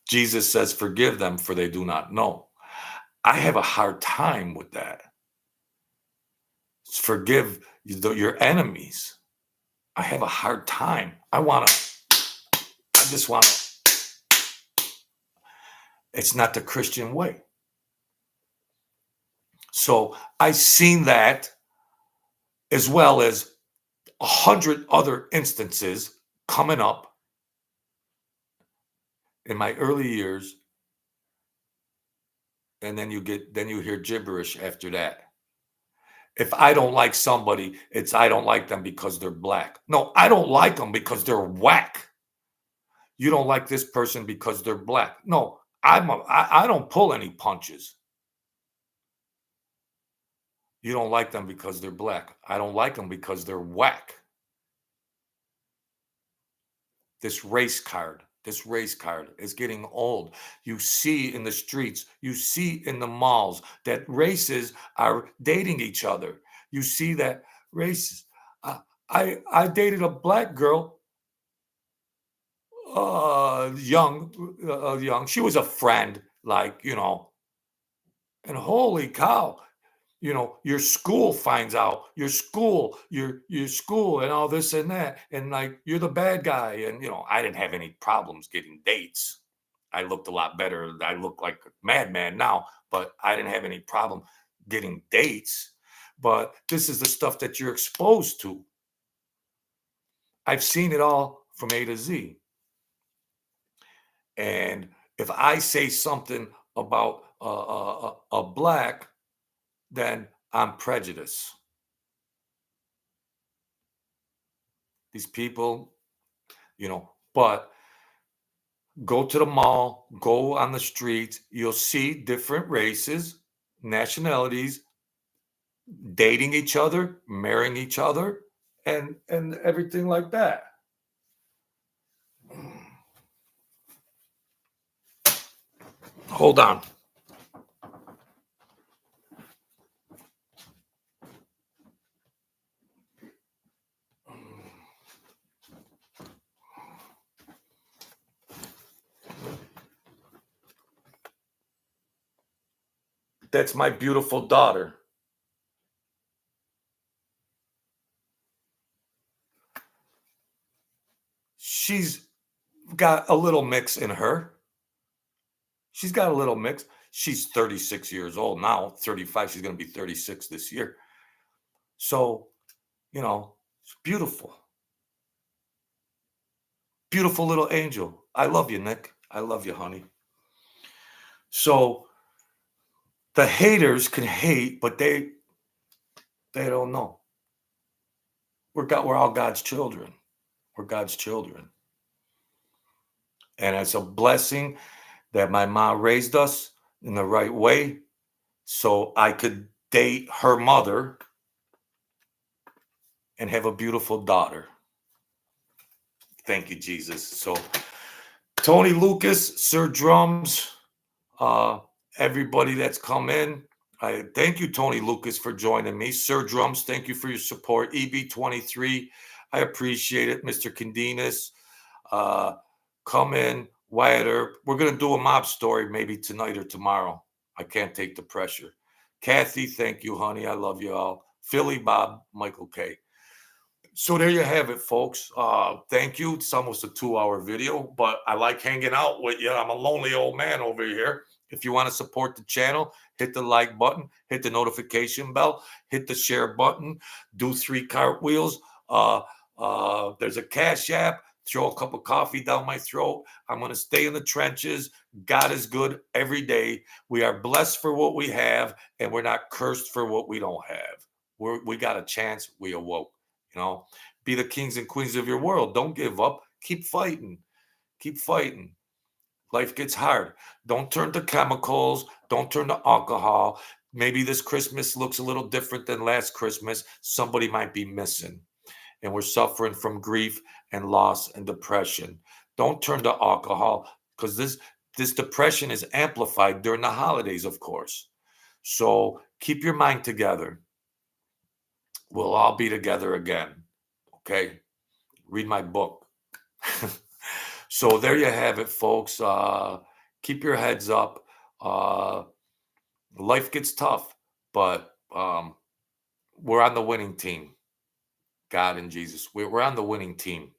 Jesus says, forgive them for they do not know. I have a hard time with that. Forgive your enemies. I have a hard time. I just want to, it's not the Christian way. So I've seen that as well as 100 other instances coming up in my early years. And then you hear gibberish after that. If I don't like somebody, it's I don't like them because they're black. No, I don't like them because they're whack. You don't like this person because they're black. No, I don't pull any punches. You don't like them because they're black. I don't like them because they're whack. This race card is getting old. You see in the streets, you see in the malls that races are dating each other. You see that races. I dated a black girl, young. She was a friend, like, and holy cow, your school finds out, your school and all this and that, and like you're the bad guy. And I didn't have any problems getting dates. I looked a lot better. I look like a madman now, but I didn't have any problem getting dates. But this is the stuff that you're exposed to. I've seen it all from A to Z. And if I say something about a black, then I'm prejudiced. These people, but go to the mall, go on the streets, you'll see different races, nationalities dating each other, marrying each other, and everything like that. Hold on. That's my beautiful daughter. She's got a little mix in her. She's got a little mix. She's 36 years old now, 35. She's going to be 36 this year. So, it's beautiful. Beautiful little angel. I love you, Nick. I love you, honey. So the haters can hate, but they don't know. We're all God's children. We're God's children. And it's a blessing that my mom raised us in the right way so I could date her mother and have a beautiful daughter. Thank you, Jesus. So Tony Lucas, Sir Drums, everybody that's come in. I thank you, Tony Lucas, for joining me. Sir Drums, thank you for your support. EB23, I appreciate it. Mr. Candinas, come in. Wyatt Earp. We're going to do a mob story maybe tonight or tomorrow. I can't take the pressure. Kathy, thank you, honey. I love you all. Philly, Bob, Michael K. So there you have it, folks. Thank you. It's almost a 2-hour video, but I like hanging out with you. I'm a lonely old man over here. If you want to support the channel, hit the like button, hit the notification bell, hit the share button, do 3 cartwheels. There's a Cash App. Throw a cup of coffee down my throat. I'm going to stay in the trenches. God is good every day. We are blessed for what we have, and we're not cursed for what we don't have. We got a chance. We awoke. Be the kings and queens of your world. Don't give up. Keep fighting. Keep fighting. Life gets hard. Don't turn to chemicals. Don't turn to alcohol. Maybe this Christmas looks a little different than last Christmas. Somebody might be missing. And we're suffering from grief and loss and depression. Don't turn to alcohol because this depression is amplified during the holidays, of course. So keep your mind together. We'll all be together again. Okay? Read my book. So there you have it, folks. Keep your heads up. Uh, life gets tough, but we're on the winning team. God and Jesus, we're on the winning team.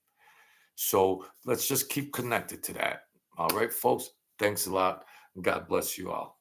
So let's just keep connected to that. All right, folks. Thanks a lot. God bless you all.